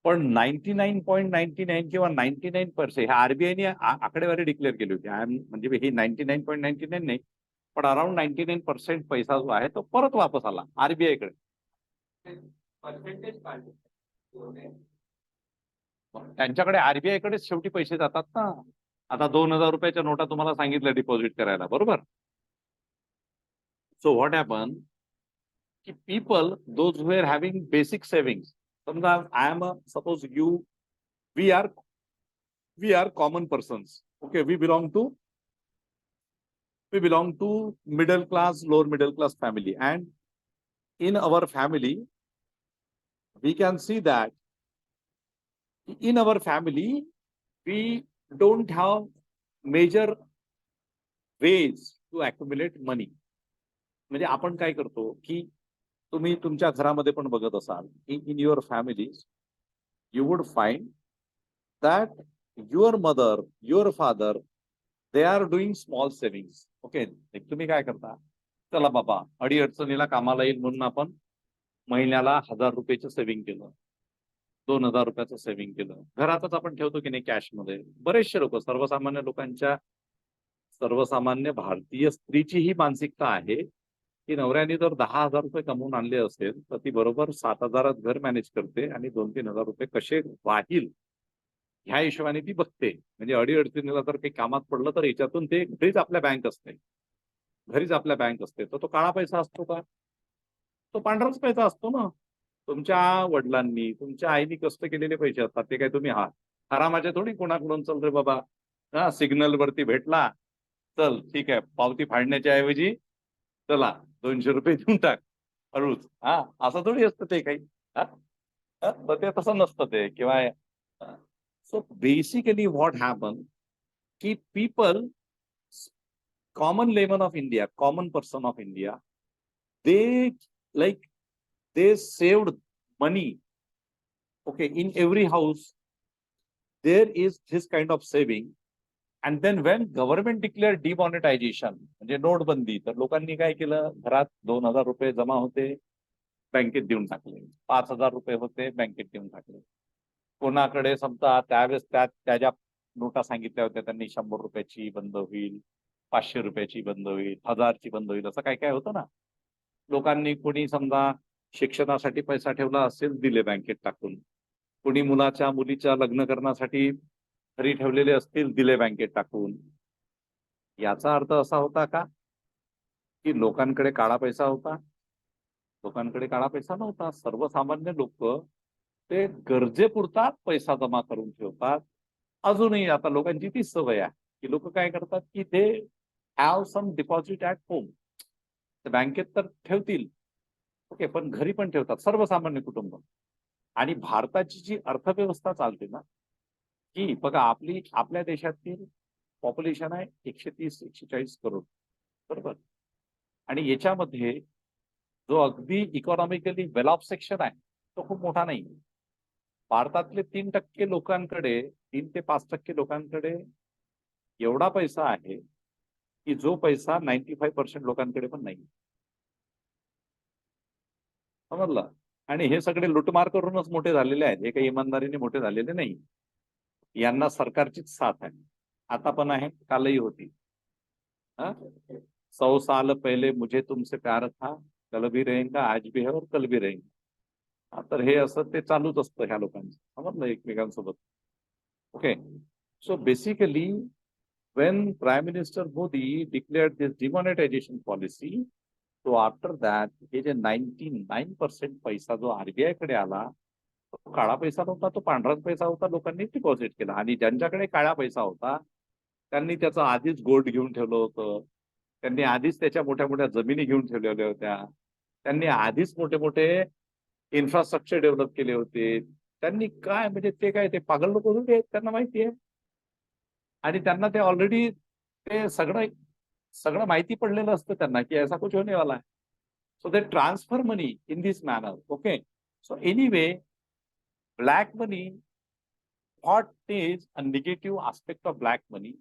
पण 99.99 किंवा 99% हे आरबीआयने आकडेवारी डिक्लेअर केली होती. म्हणजे ही 99.99 नाही, पण अराउंड 99% पैसा जो आहे तो परत वापस आला आरबीआयकडे. त्यांच्याकडे आरबीआयकडेच शेवटी पैसे जातात ना. आता 2,000 रुपयाच्या नोटा तुम्हाला सांगितलं डिपॉझिट करायला, बरोबर? सो व्हॉट हॅपन की people those who are having basic savings, समजा I am suppose you, we are common persons, okay, we belong to middle class, lower middle class family, and in our family we can see that in our family we don't have major ways to accumulate money. म्हणजे आपण काय करतो की तुम्ही तुमच्या घरामध्ये पण बघत असाल, in your families you would find that your mother, your father, they are doing small savings. Okay, तुम्ही काय करता, चला बाबा अडीअडचणीला कामाला येईल म्हणून आपण महिन्याला 1,000 रुपयाचं सेव्हिंग केलं, 2,000 रुपयाचं सेव्हिंग केलं, घरातच आपण ठेवतो की नाही कॅशमध्ये. बरेचसे लोक, सर्वसामान्य लोकांच्या, सर्वसामान्य भारतीय स्त्रीची ही मानसिकता आहे की नवऱ्याने जर 10,000 रुपये कमवून आणले असेल तर ती बरोबर 7,000 घर मॅनेज करते आणि 2-3,000 रुपये कसे राहील ह्या हिशोबाने ती बघते. म्हणजे अडीअडचणीला जर काही कामात पडलं तर याच्यातून ते घरीच आपल्या बँक असते, तर तो काळा पैसा असतो का? तो पांढराच पैसा असतो ना. तुमच्या वडिलांनी तुमच्या आईनी कष्ट केलेले पैसे असतात ते काय तुम्ही हरामाचे थोडी कोणाकडून चल रे बाबा, हा सिग्नल वरती भेटला चल ठीक आहे पावती फाडण्याच्या ऐवजी चला 200 रुपये देऊन टाक हळूच, हा असं थोडी असतं ते काही. हा तर ते तसं नसतं ते किंवा. सो बेसिकली व्हॉट हॅपन की people, common layman of India, common person of India, they like they saved money. Okay, in every house there is this kind of saving. And then when government declared demonetization, म्हणजे नोटबंदी, तर लोकांनी काय केलं, घरात 2,000 रुपये जमा होते, बँकेत देऊन टाकले. 5,000 रुपये होते, बँकेत देऊन टाकले. कोणाकडे समजा त्यावेळेस त्या ज्या नोटा सांगितल्या होत्या त्यांनी 100 रुपयाची बंद होईल, 500 रुपयाची बंद होईल, 1000ची बंद होईल, असं काय काय होतं ना. लोकांनी कोणी समजा शिक्षणासाठी पैसा ठेवला असेल दिले बँकेत टाकून, कोणी मुलीच्या लग्न करण्यासाठी घरी ठेवलेले असतील दिले बँकेत टाकून. याचा अर्थ असा होता का की लोकांकडे काळा पैसा होता? लोकांकडे काळा पैसा नव्हता. सर्वसामान्य लोक ते गरजेपुरता पैसा जमा करून ठेवतात. अजूनही आता लोकांची तीच सवय आहे की लोक काय करतात की ते have some deposit at home. बँकेत तर ठेवतील, ओके, पण घरी पण ठेवतात सर्वसामान्य कुटुंब. आणि भारताची जी अर्थव्यवस्था चालते ना, की बघा आपल्या देशातील पॉप्युलेशन आहे 130-140 करोड, बरोबर. आणि याच्यामध्ये जो अगदी इकॉनॉमिकली वेल ऑफ सेक्शन आहे तो खूप मोठा नाही. भारतातले 3% लोकांकडे, 3 ते 5% लोकांकडे एवढा पैसा आहे की जो पैसा 95% लोकांकडे पण नाही. समजलं. आणि हे सगळे लुटमार करूनच मोठे झालेले आहेत, हे काही इमानदारीने मोठे झालेले नाही. यांना सरकारचीच साथ आहे, आता पण आहे, कालही होती. 100 साल पहले मुझे तुमसे प्यार था, कल भी रहेगा, आज भी है और कल भी रहेगा. तर हे असं ते चालूच असतं ह्या लोकांचं, समजलं, एकमेकांसोबत. Okay. So basically when Prime Minister Modi declared this demonetization policy, so after that हे जे 99% पैसा जो आरबीआय कडे आला, तो काळा पैसा नव्हता, तो पांढराच पैसा होता. लोकांनी डिपॉझिट केला. आणि ज्यांच्याकडे काळा पैसा होता त्यांनी त्याचं आधीच गोल्ड घेऊन ठेवलं होतं, त्यांनी आधीच त्याच्या मोठ्या मोठ्या जमिनी घेऊन ठेवलेल्या होत्या, त्यांनी आधीच मोठे मोठे इन्फ्रास्ट्रक्चर डेव्हलप केले होते. त्यांनी काय म्हणजे ते काय ते पागल लोक होते, त्यांना माहिती आहे. आणि त्यांना ते ऑलरेडी ते सगळं सगळं माहिती पडलेलं असतं त्यांना की ऐसा कुछ होने वाला है. So they transfer money in this manner. Okay. So anyway, black money, what is a negative aspect of black money?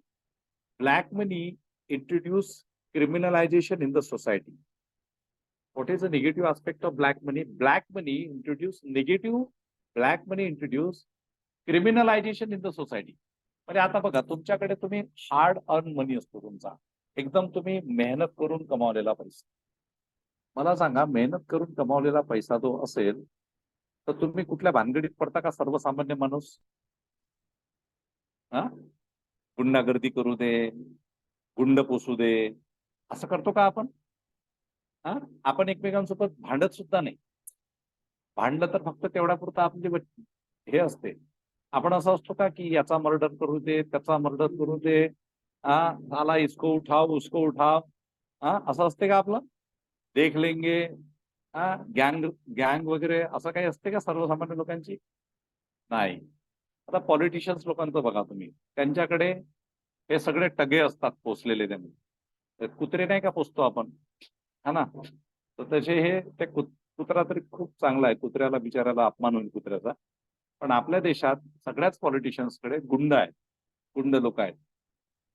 Black money introduce criminalization in the society. What is the negative aspect of black money? Black money introduce criminalization in the society. म्हणजे आता बघा, तुमच्याकडे तुम्ही hard earn money असतो तुमचा, एकदम तुम्ही मेहनत करून कमावलेला पैसा. मला सांगा, मेहनत करून कमावलेला पैसा जो असेल तर तुम्ही कुठल्या भानगडीत पडता का सर्वसामान्य माणूस? गुंडागर्दी करू दे, गुंड पोसू दे, असं करतो का आपण? आपण एकमेकांसोबत भांडत सुद्धा नाही. भांडलं तर फक्त तेवढ्या पुरतं आपली हे असते. आपण असं असतो का की याचा मर्डर करू दे, त्याचा मर्डर करू दे, आला इसको उठाव उसको उठाव, असं असते का आपलं? देख लेंगे, गँग गँग वगैरे असं काही असते का सर्वसामान्य लोकांची? नाही. आता पॉलिटिशियन्स लोकांचं बघा तुम्ही, त्यांच्याकडे हे सगळे टगे असतात पोचलेले. त्यांनी कुत्रे नाही का पोचतो आपण, हा ना, तर तसे हे ते कुत्रा तरी खूप चांगला आहे, कुत्र्याला बिचाराला अपमान होईल कुत्र्याचा. पण आपल्या देशात सगळ्याच पॉलिटिशियन्सकडे गुंड आहेत, गुंड लोक आहेत.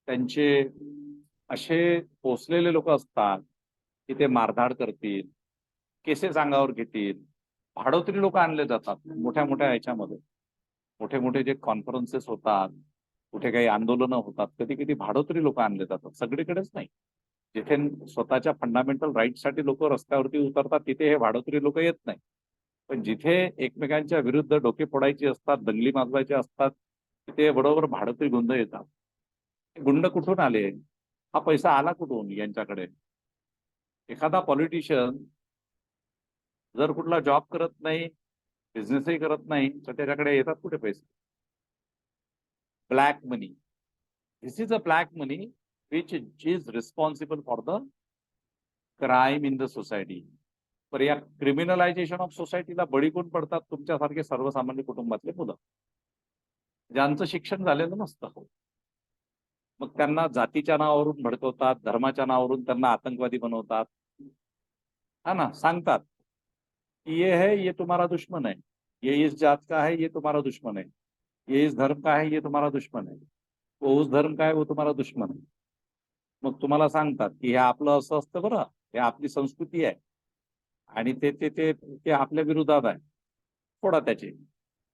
त्यांचे असे पोचलेले लोक असतात की ते मारधाड करतील, केसेस अंगावर घेतील. भाडोत्री लोक आणले जातात मोठ्या मोठ्या ह्याच्यामध्ये. मोठे मोठे जे कॉन्फरन्सेस होतात, कुठे काही आंदोलनं होतात, कधी कधी भाडोत्री लोक आणले जातात. सगळीकडेच नाही. जिथे स्वतःच्या फंडामेंटल राईटसाठी लोक रस्त्यावरती उतरतात तिथे हे भाडोत्री लोक येत नाही. पण जिथे एकमेकांच्या विरुद्ध डोके फोडायचे असतात, दंगली माजवायचे असतात, तिथे बरोबर भाडोत्री गुंड येतात. गुंड कुठून आले? हा पैसा आला कुठून यांच्याकडे? एखादा पॉलिटिशियन जर कुठला जॉब करत नाही, बिझनेसही करत नाही, तर त्याच्याकडे येतात कुठे पैसे? Black money. This is a black money which is responsible for the crime in the society. तर या क्रिमिनलायझेशन ऑफ सोसायटीला बळी कोण पडतात? तुमच्यासारखे सर्वसामान्य कुटुंबातले मुलं, ज्यांचं शिक्षण झालेलं नसतं. मग त्यांना जातीच्या नावावरून भडकवतात, धर्माच्या नावावरून त्यांना आतंकवादी बनवतात. हा ना, सांगतात कि ये है, ये तुम्हारा दुश्मन है, ये इस जात का है, ये तुम्हारा दुश्मन है, ये इस धर्म का है, ये तुम्हारा दुश्मन है, वो उस धर्म का है, वो तुम्हारा दुश्मन है. मग तुम्हाला सांगतात की हे आपलं असं असतं बरं, हे आपली संस्कृती आहे आणि ते ते ते ते आपल्या विरोधात आहे, फोडा त्याचे.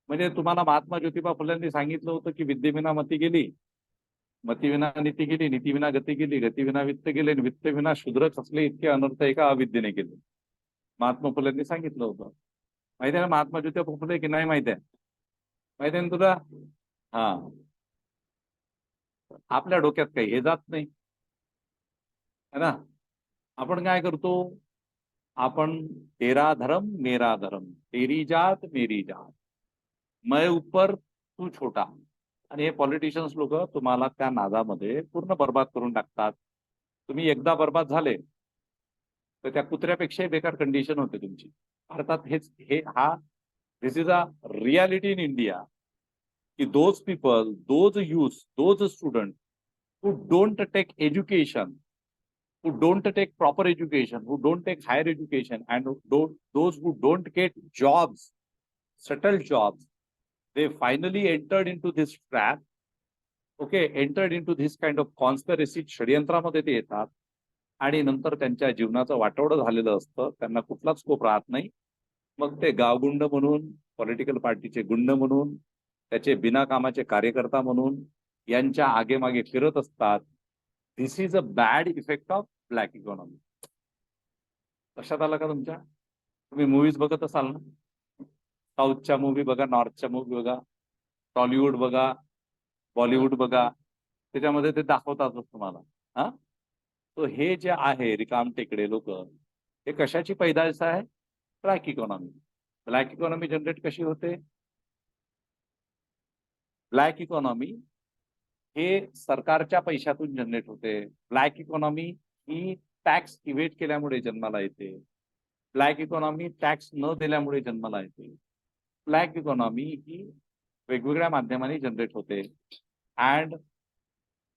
म्हणजे तुम्हाला महात्मा ज्योतिबा फुलेंनी सांगितलं होतं की विद्येविना मती गेली, मतीविना नीती गेली, नीतीविना गती गेली, गतीविना वित्त गेले, आणि वित्तविना शूद्र खचले, इतके अनर्थ एका अविद्येने केले. महात्मा फुलेंनी सांगितलं होतं. माहिती आहे ना महात्मा ज्योतिबा फुले की नाही? माहिती आहे? माहिती आहे ना तुला? हा. आपल्या डोक्यात काही हे जात नाही, है ना. आपण काय करतो? आपण तेरा धर्म मेरा धर्म, तेरी जात मेरी जात, मैं ऊपर तू छोटा. आणि हे पॉलिटिशियन्स लोक तुम्हाला त्या नादामध्ये पूर्ण बर्बाद करून टाकतात. तुम्ही एकदा बर्बाद झाले तर त्या कुत्र्यापेक्षाही बेकार कंडिशन होते तुमची. भारतात हेच हे हा this is a reality in India, की those people, those youth, those student who don't take education, who don't take proper education, who don't take higher education, and those who don't get jobs, settled jobs, they finally entered into this trap. Okay, entered into this kind of conspiracy, षडयंत्रामध्ये ते येतात आणि नंतर त्यांच्या जीवनाचं वाटोळं झालेलं असतं, त्यांना कुठलाच स्कोप राहत नाही. मग ते गावगुंड म्हणून, पॉलिटिकल पार्टीचे गुंड म्हणून, त्याचे बिनाकामाचे कार्यकर्ता म्हणून यांच्या आगेमागे फिरत असतात. This is a bad effect of black economy. लक्षात आलं का तुमच्या? तुम्ही मूवीज बघत असाल ना, साऊथच्या मूवी बघा, नॉर्थच्या मूवी बघा, टॉलिवूड बघा, बॉलिवूड बघा, त्याच्यामध्ये ते दाखवतातच तुम्हाला. हा, तो हे जे आहे रिकाम टेकडे लोक, हे कशाची पैदास आहे? Black economy. Black economy generate कशी होते? ब्लॅक इकॉनॉमी हे सरकारच्या पैशातून जनरेट होते. ब्लॅक इकॉनॉमी ही टॅक्स इव्हेट केल्यामुळे जन्माला येते. ब्लॅक इकॉनॉमी टॅक्स न दिल्यामुळे जन्माला येते. ब्लॅक इकॉनॉमी ही वेगवेगळ्या माध्यमांनी जनरेट होते. And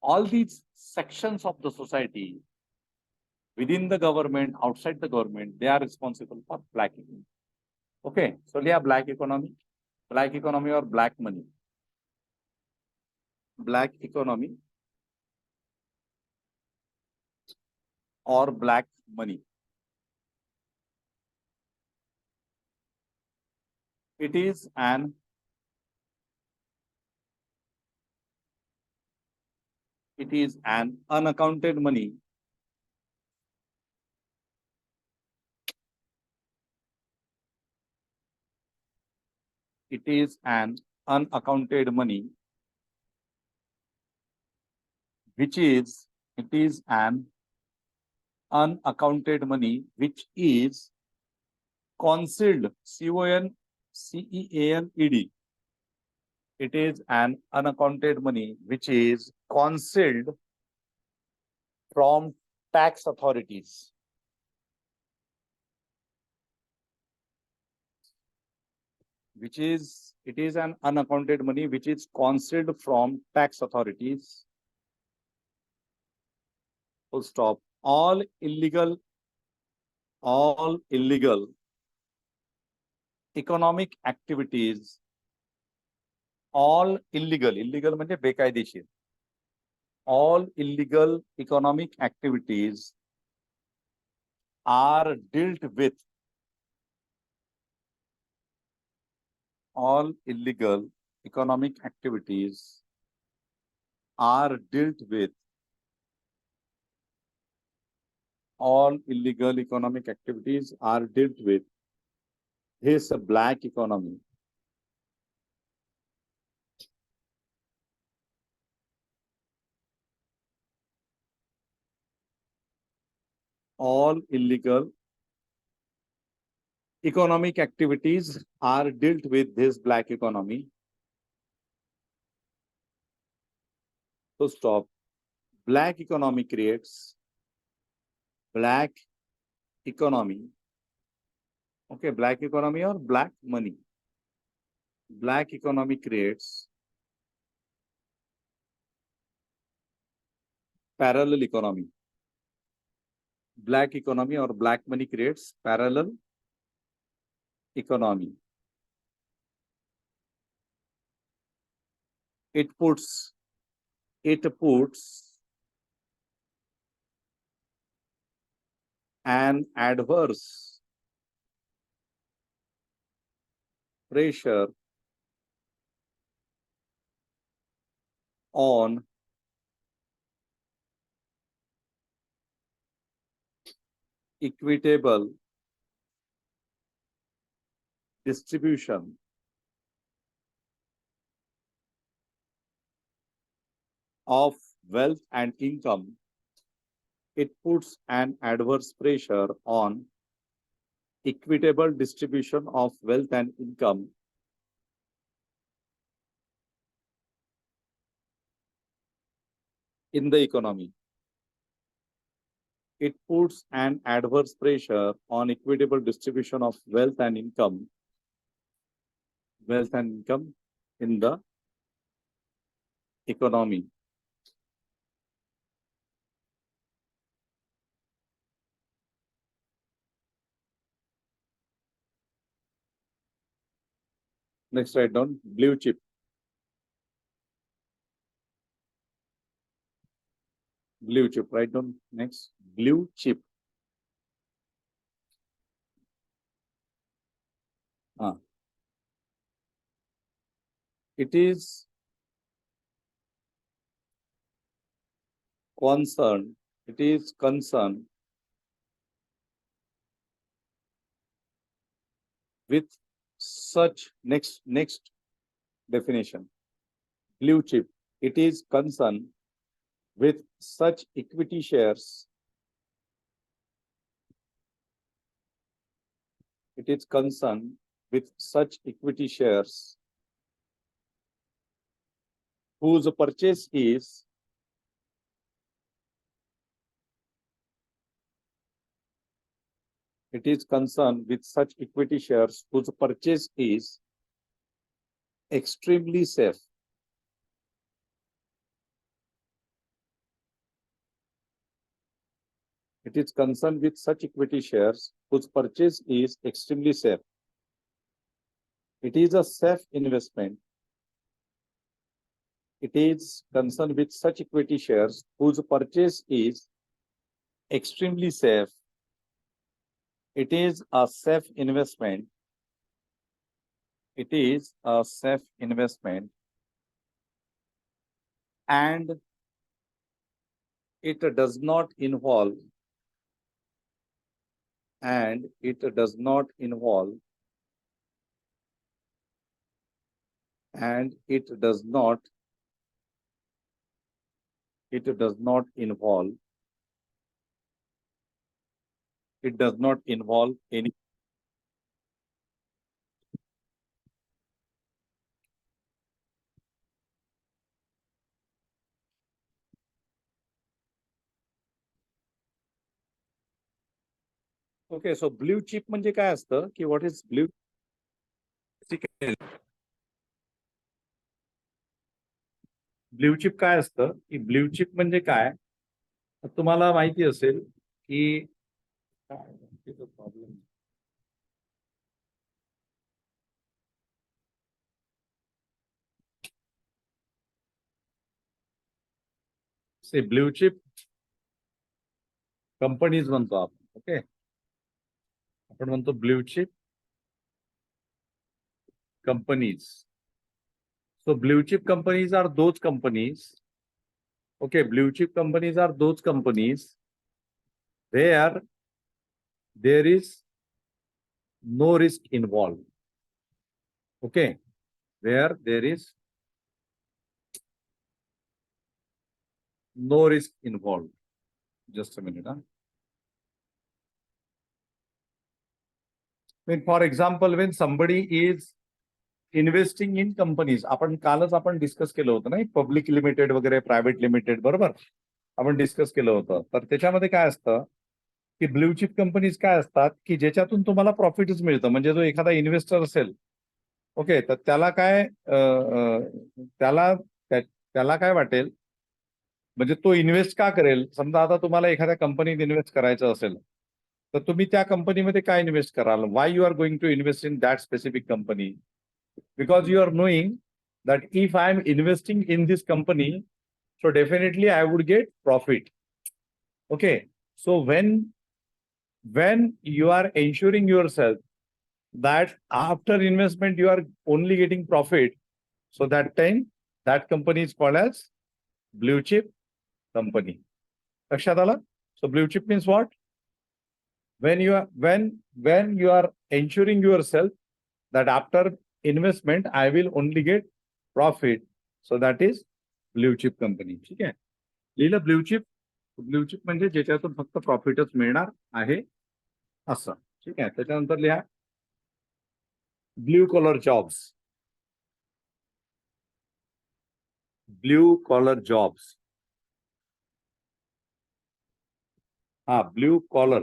all these sections of the society, within the government, outside the government, they are responsible for black economy. Okay, so लिहा black economy or black money. Black economy or black money. It is an unaccounted money it is an unaccounted money which is it is an unaccounted money which is concealed, CONCEALED. It is an unaccounted money which is concealed from tax authorities. It is an unaccounted money which is concealed from tax authorities. Full stop. All illegal economic activities, all illegal म्हणजे बेकायदेशीर, all illegal economic activities are dealt with, all illegal economic activities are dealt with, all illegal economic activities are dealt with. This is a black economy. All illegal economic activities are dealt with this black economy. So stop. Black economy creates black economy. Okay, black economy or black money. Black economy creates parallel economy. Black economy or black money creates parallel economy. It puts an adverse pressure on equitable distribution of wealth and income. It puts an adverse pressure on equitable distribution of wealth and income in the economy. It puts an adverse pressure on equitable distribution of wealth and income in the economy. Next, write down blue chip. Blue chip, write down next. Blue chip. It is concerned. It is concerned with such next definition. Blue chip. It is concerned with such equity shares. It is concerned with such equity shares whose purchase is it is concerned with such equity shares whose purchase is extremely safe. It is concerned with such equity shares whose purchase is extremely safe. It is a safe investment. It is concerned with such equity shares whose purchase is extremely safe. It is a safe investment. It is a safe investment. And it does not involve and it does not involve and it does not involve any okay. So blue chip म्हणजे काय असतं की what is blue blue chip काय असतं की blue chip म्हणजे काय तुम्हाला माहिती असेल की प्रॉब्लेम से ब्ल्यू चिप कंपनीज म्हणतो आपण ओके आपण म्हणतो blue chip companies So blue chip companies are those companies. Okay, blue chip companies are those companies where there is no risk involved. Okay, where there is no risk involved. Just a minute. When, for example, when somebody is investing in companies, आपण कालच discuss केलं होतं ना, public limited वगैरे private limited, बरोबर आपण discuss केलं होतं. तर त्याच्यामध्ये काय असतं की ब्ल्यू चिप कंपनीज काय असतात की ज्याच्यातून तुम्हाला प्रॉफिटच मिळतं. म्हणजे जो एखादा इन्व्हेस्टर असेल, ओके, तर त्याला काय त्याला काय वाटेल, म्हणजे तो इन्व्हेस्ट का करेल. समजा आता तुम्हाला एखाद्या कंपनीत इन्व्हेस्ट करायचं असेल, तर तुम्ही त्या कंपनीमध्ये काय इन्व्हेस्ट कराल, why you are going to invest in that specific company, because you are knowing that if I am investing in this company, so definitely I would get profit. Okay, so when you are ensuring yourself that after investment you are only getting profit, so that time that company is called as blue chip company. Lakshya ala? So blue chip means what? When you are ensuring yourself that after investment I will only get profit, so that is blue chip company. ठीक आहे, लिहिलं blue chip. Blue chip म्हणजे ज्याच्यातून फक्त प्रॉफिटच मिळणार आहे असं. ठीक आहे, त्याच्यानंतर लिहा blue collar jobs. Blue collar jobs, हा ब्ल्यू कॉलर,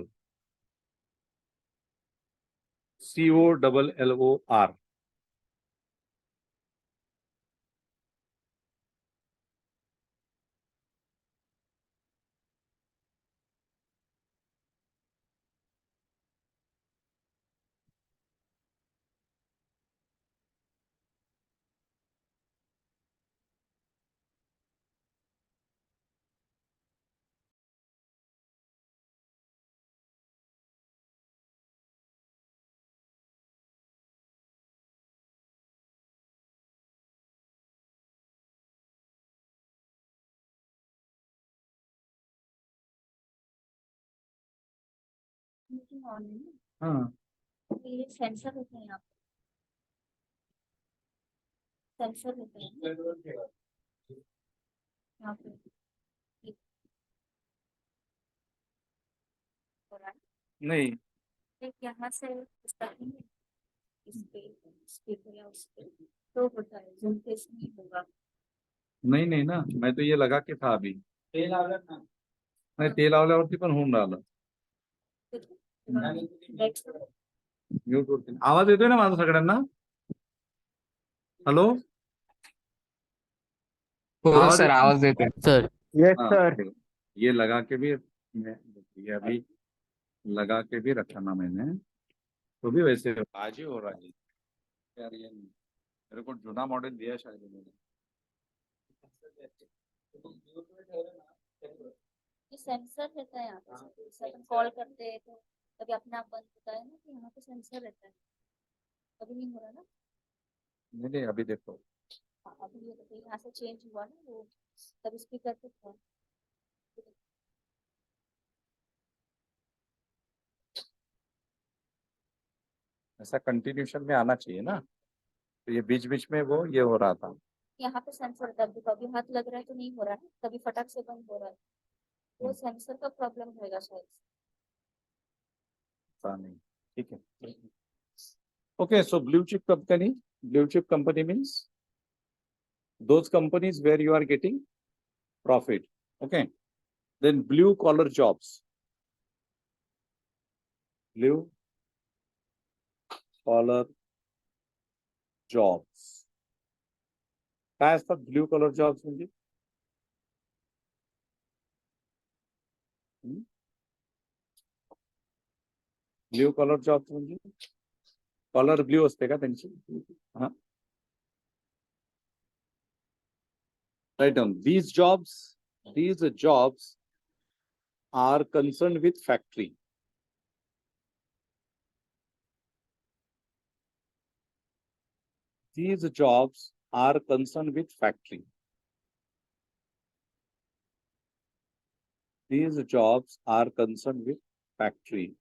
COLLOR. हाँ, ये सेंसर होते हैं, यहाँ पे सेंसर होते हैं यहाँ पे, एक हो रहा है, नहीं एक यहाँ से इस तक नहीं है, इस पे स्पीकर या उस पे तो होता है, जूम पे नहीं होगा. नहीं नहीं ना, मैं तो ये लगा के था अभी. तेल नाही, तेल लावल्यावरती पण होऊन राहिलं. नेक्स्ट म्यूट वरती आवाज येतोय ना माझा सगळ्यांना? हॅलो, हो आवाज सर, येतोय? आवाज देते सर. Yes, हाँ, sir. ये लगा के भी ये अभी लगा के भी रखा ना मैंने, तो भी वैसे आज ही हो रहा है यार. ये मेरे को जूना मॉडल दिया शायद मैंने. ये सेंसर रहता है यहाँ पे, जैसे अपन कॉल करते हैं तो कभी अपने आप बंद होता है ना, तो यहाँ पे सेंसर रहता है, कभी नहीं हो रहा ना. नहीं नहीं, अभी देखो. हाँ, अभी ये देखो यहाँ से चेंज हुआ ना वो, तब स्पीकर पे था. ऐसा कंटिन्यूशन में आना चाहिए ना, तो ये बीच बीच में वो ये हो रहा था. यहाँ पे सेंसर रहता है, कभी हाथ लग रहा है तो नहीं हो रहा है, कभी फटाक से बंद हो रहा है, वो सेंसर का प्रॉब्लम होगा शायद. पता नहीं. ठीक है, okay. So blue chip company means those companies where you are getting profit. Okay, then blue collar jobs. Blue collar jobs काय असतात ब्ल्यू कलर जॉब्स म्हणजे? ब्ल्यू कलर जॉब्स म्हणजे कलर ब्ल्यू असते का त्यांची? हा, write down. these jobs are concerned with factory. These jobs are concerned with factory. These jobs are concerned with factory.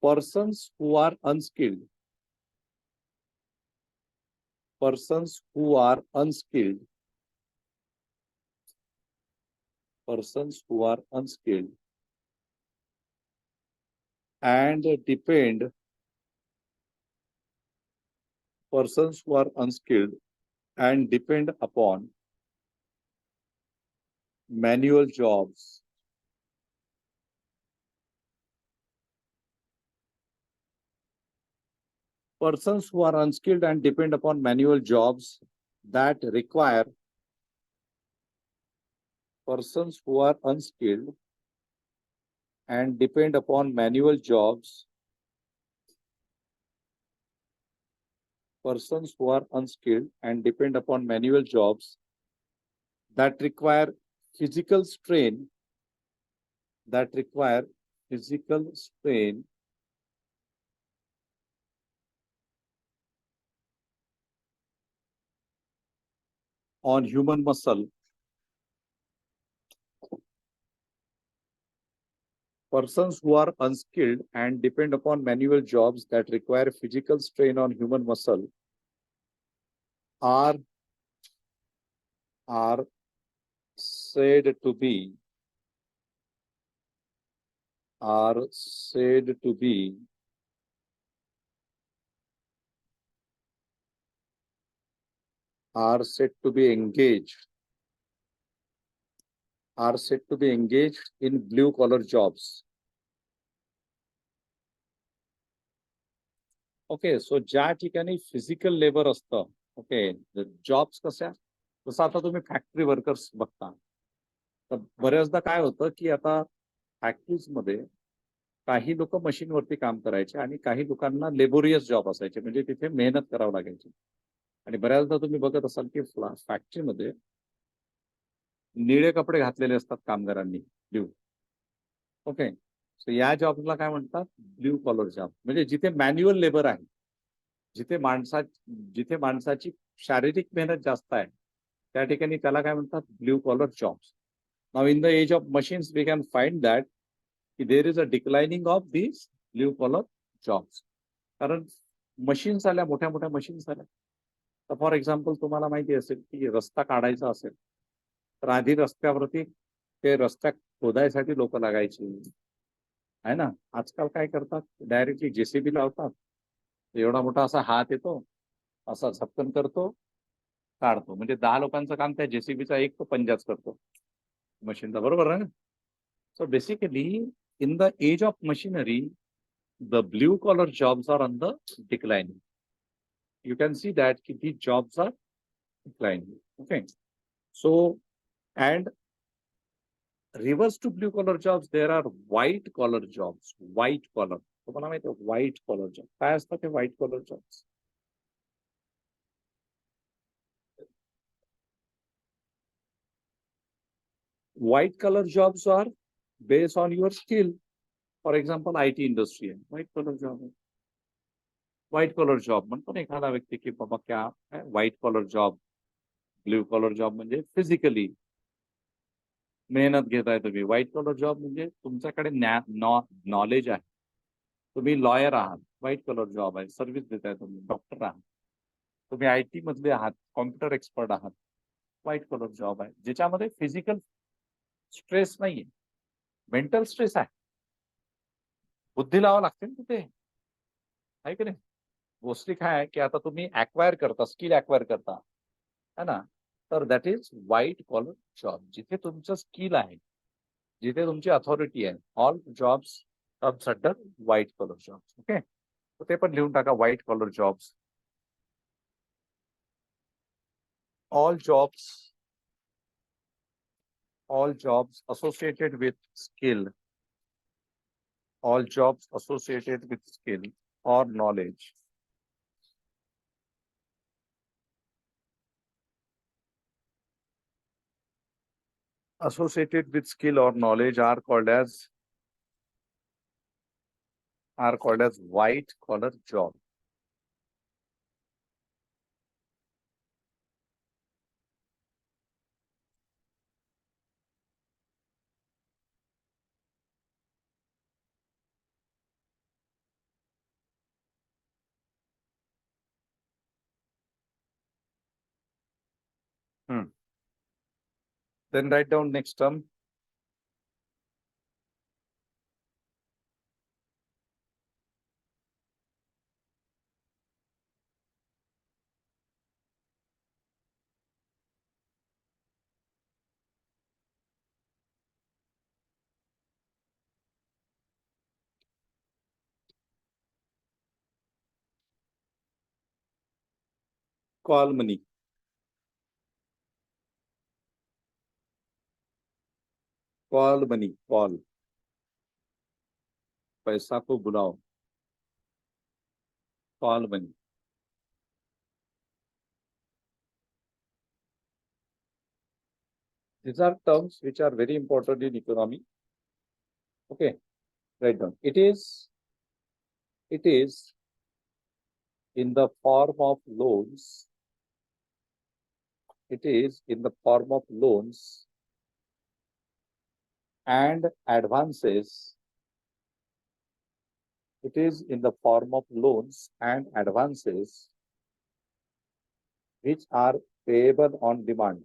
Persons who are unskilled, persons who are unskilled, persons who are unskilled and depend persons who are unskilled and depend upon manual jobs persons who are unskilled and depend upon manual jobs that require persons who are unskilled and depend upon manual jobs persons who are unskilled and depend upon manual jobs that require physical strain that require physical strain on human muscle persons who are unskilled and depend upon manual jobs that require physical strain on human muscle are said to be are said to be are said to be engaged in blue collar jobs. Okay so ज्या ठिकाणी physical labour असतं okay jobs कशा जसं आता तुम्ही factory workers बघता तर बऱ्याचदा काय होतं की आता फॅक्टरीज मध्ये काही लोक मशीनवरती काम करायचे आणि काही लोकांना लेबोरियस जॉब असायचे म्हणजे तिथे मेहनत करावं लागायची आणि बऱ्याचदा तुम्ही बघत असाल की फॅक्टरीमध्ये निळे कपडे घातलेले असतात कामगारांनी ब्ल्यू ओके सो या जॉबला काय म्हणतात ब्ल्यू कॉलर जॉब म्हणजे जिथे मॅन्युअल लेबर आहे जिथे माणसाची शारीरिक मेहनत जास्त आहे त्या ठिकाणी त्याला काय म्हणतात blue collar jobs now in the age of machines we can find that की there is a declining of these blue collar jobs कारण मशीन्स आल्या मोठ्या मोठ्या मशीन्स आल्या तर फॉर एक्झाम्पल तुम्हाला माहिती असेल की रस्ता काढायचा असेल तर आधी रस्त्यावरती ते रस्त्या खोदायसाठी लोक लागायची आहे ना आजकाल काय करतात डायरेक्टली जेसीबी लावतात एवढा मोठा असा हात येतो असा झपकन करतो काढतो म्हणजे 10 लोकांचं काम त्या जेसीबीचा एक तो पंजाच करतो मशीनचा बरोबर आहे ना so basically in the age of machinery the blue collar jobs are on the declining you can see that the jobs are declining okay so and reverse to blue collar jobs there are white collar jobs white collar तुम्हाला माहिती आहे white collar job काय असतात ते white collar jobs white collar jobs are based on your skill for example IT industry white collar job white collar job म्हणतो ना एखादा व्यक्ती की बाबा क्या white collar job blue collar job म्हणजे फिजिकली मेहनत घेताय तुम्ही व्हाईट कॉलर जॉब म्हणजे तुमच्याकडे नॉलेज आहे तुम्ही लॉयर आहात व्हाईट कॉलर जॉब आहे सर्व्हिस देताय तुम्ही डॉक्टर आहात तुम्ही IT मधले आहात कॉम्प्युटर एक्सपर्ट आहात व्हाईट कॉलर जॉब आहे ज्याच्यामध्ये फिजिकल स्ट्रेस नाहीये मेंटल स्ट्रेस आहे बुद्धी लावावं लागते ना तिथे आहे की नाही मोस्टली काय आहे की आता तुम्ही ऍक्वायर करता स्किल ऍक्वायर करता है ना तर that is white collar job जिथे तुमचं स्किल आहे जिथे तुमची अथॉरिटी आहे all jobs comes under white collar jobs okay ते पण लिहून टाका white collar jobs all jobs associated with skill all jobs associated with skill or knowledge associated with skill or knowledge are called as white collar job then write down next term Call money. Call money. Call. पैसा को बुलाओ. Call money. These are terms which are very important in economy. Okay, write down. It is in the form of loans. It is in the form of loans and advances. It is in the form of loans and advances which are payable on demand.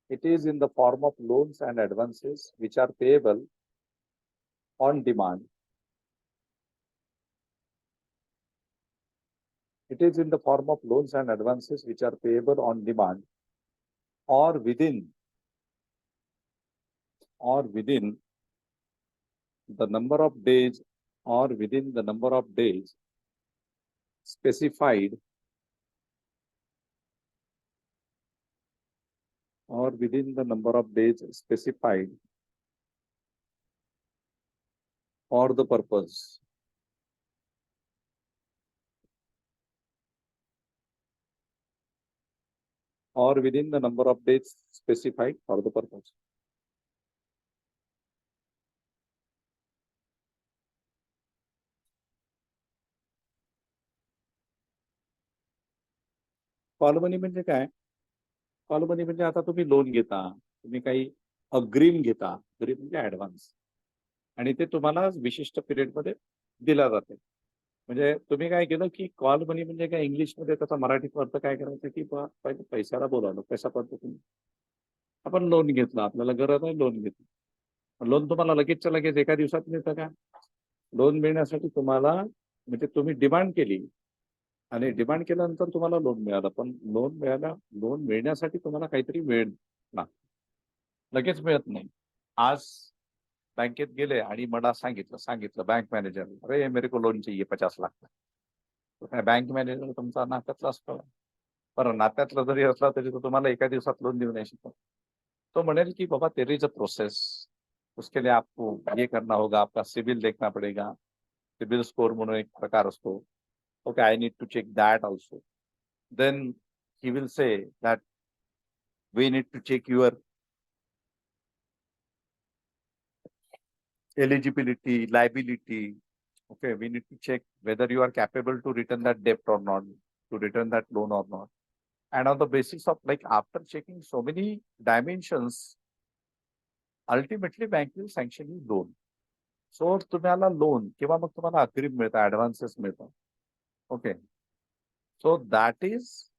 It is in the form of loans and advances which are payable on demand. It is in the form of loans and advances which are payable on demand or within the number of days specified for the purpose. Or within the number of days specified for the purpose. Call money म्हणजे काय? Call money म्हणजे आता तुम्ही loan घेता, तुम्ही काही अग्रिम घेता, अग्रिम म्हणजे ऍडव्हान्स, आणि ते तुम्हाला विशिष्ट पिरियडमध्ये दिला जाते. म्हणजे तुम्ही काय केलं की कॉल मनी म्हणजे काय, इंग्लिशमध्ये त्याचा मराठीत अर्थ काय करायचं की पहिले पैशाला बोलावलं. कशा पद्धतीने? आपण लोन घेतलं, आपल्याला गरज आहे, लोन घेतलं. लोन तुम्हाला लगेचच्या लगेच एका दिवसात मिळतं का? लोन मिळण्यासाठी तुम्हाला, म्हणजे तुम्ही डिमांड केली आणि डिमांड केल्यानंतर तुम्हाला लोन मिळालं. पण लोन मिळण्यासाठी तुम्हाला काहीतरी वेळ लागतो, लगेच मिळत नाही. आज बँकेत गेले आणि मला सांगितलं बँक मॅनेजर, अरे मेरे को लोन चाहिए 50 लाख. काय बँक मॅनेजर तुमचा नात्यातला असतो? बरं, नात्यातला जरी असला तरी तो तुम्हाला एका दिवसात लोन देऊ नाही शकतो. तो म्हणेल की बाबा देयर इज अ प्रोसेस, उसके लिए आपको ये करना होगा, आपका सिबिल देखना पड़ेगा. सिबिल स्कोर म्हणून एक प्रकार असतो. Okay, I need to check that also. Then he will say that we need to check your eligibility, liability. Okay, we need to check whether you are capable to return that debt or not, to return that loan or not. And on the basis of, like, after checking so many dimensions, ultimately bank will sanction you loan. So तुम्हाला loan किंवा मग तुम्हाला अग्रिम मिळतं, advances मिळतं. Okay, so that is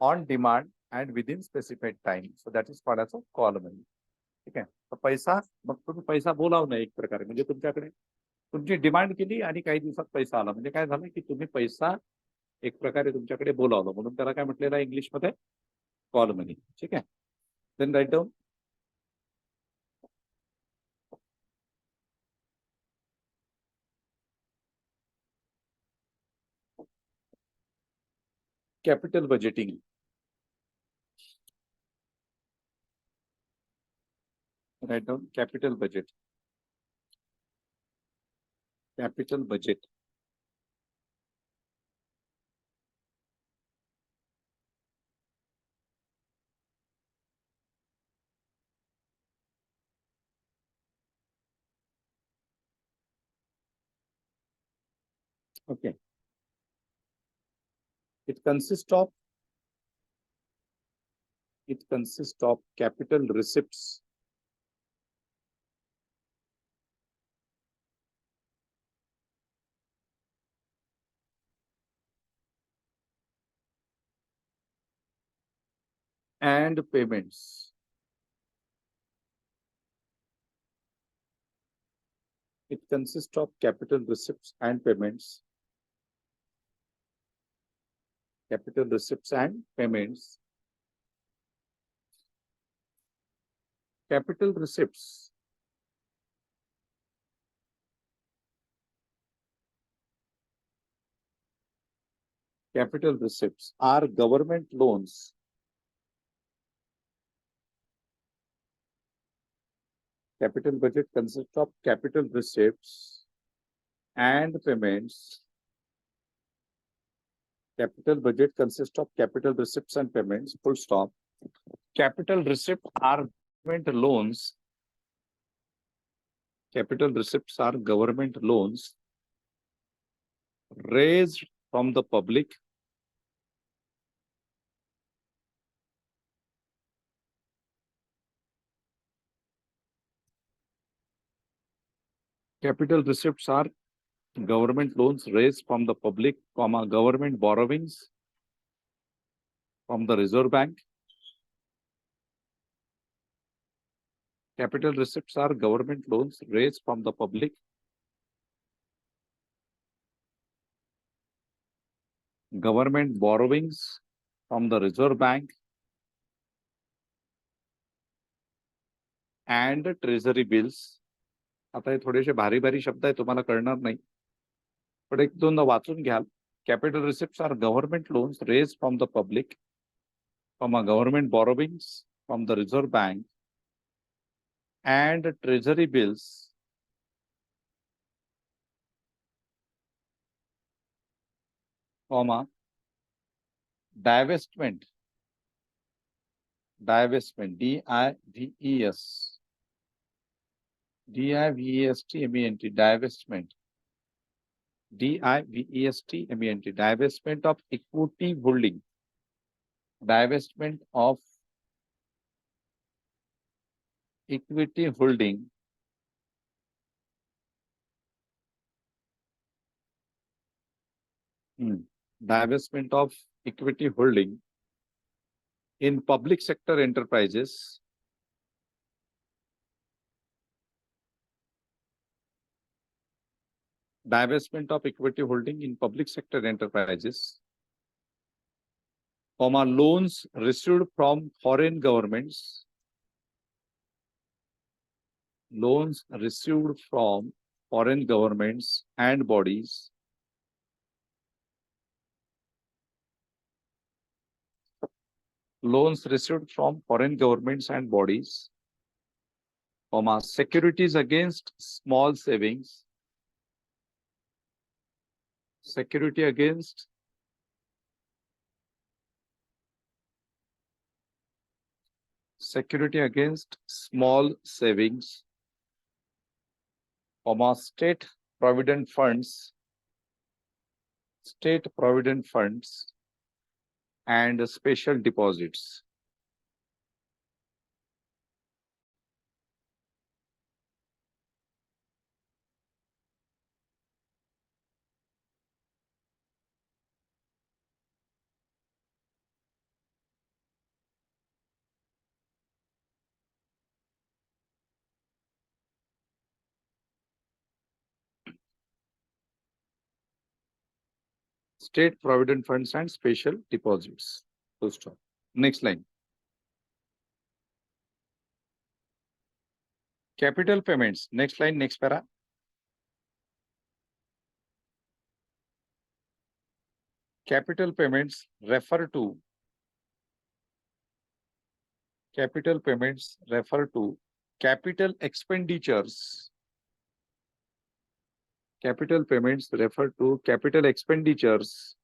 on demand and within specified time. So that is called as a call money. ठीक आहे. तर पैसा, मग तुम्ही पैसा बोलावणं एक प्रकारे, म्हणजे तुमच्याकडे तुमची डिमांड केली आणि काही दिवसात पैसा आला, म्हणजे काय झालं की तुम्ही पैसा एक प्रकारे तुमच्याकडे बोलावलं, म्हणून त्याला काय म्हटलेलं आहे इंग्लिशमध्ये? Call money. ठीक आहे. Then write down. Capital budgeting. Write down capital budget. Capital budget. Okay. It consists of capital receipts and payments. It consists of capital receipts and payments. Capital receipts and payments. Capital receipts capital receipts are government loans. Capital budget consists of capital receipts and payments. Capital budget consists of capital receipts and payments, full stop. Capital receipts are government loans. Capital receipts are government loans raised from the public capital receipts are government loans raised from the public, government borrowings from the Reserve Bank. Capital receipts are government loans raised from the public, government borrowings from the Reserve Bank, and treasury bills. आता हे थोडेसे भारी भारी शब्द आहे, तुम्हाला कळणार नाही, पण एक दोनदा वाचून घ्याल. Capital receipts are government loans raised from the public, government borrowings from the Reserve Bank, and treasury bills, divestment, D-I-V-E-S, D-I-V-E-S-T-M-E-N-T, divestment, D-I-V-E-S-T-M-E-N-T, divestment of equity holding, divestment of equity holding divestment of equity holding in public sector enterprises divestment of equity holding in public sector enterprises, loans received from foreign governments, loans received from foreign governments and bodies, loans received from foreign governments and bodies, securities against small savings, security against small savings, state provident funds, and special deposits. State provident funds and special deposits. Full stop. Next line. Capital payments. Next line, next para. Capital payments refer to capital expenditures. Capital payments refer to capital expenditures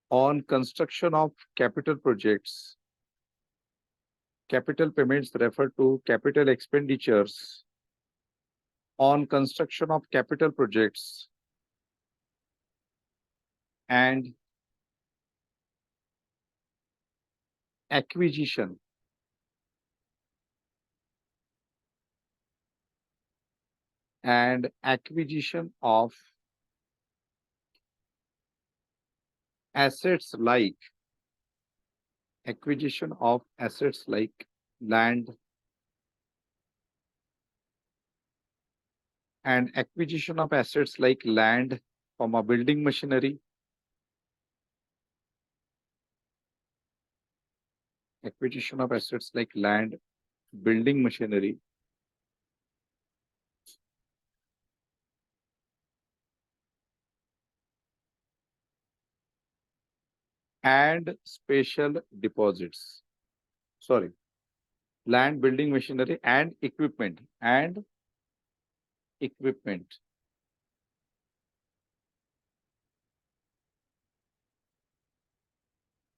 on construction of capital projects. Capital payments refer to capital expenditures on construction of capital projects and acquisition of assets like land and acquisition of assets like land, building machinery, acquisition of assets like land, building machinery, and special deposits. Sorry, land, building, machinery and equipment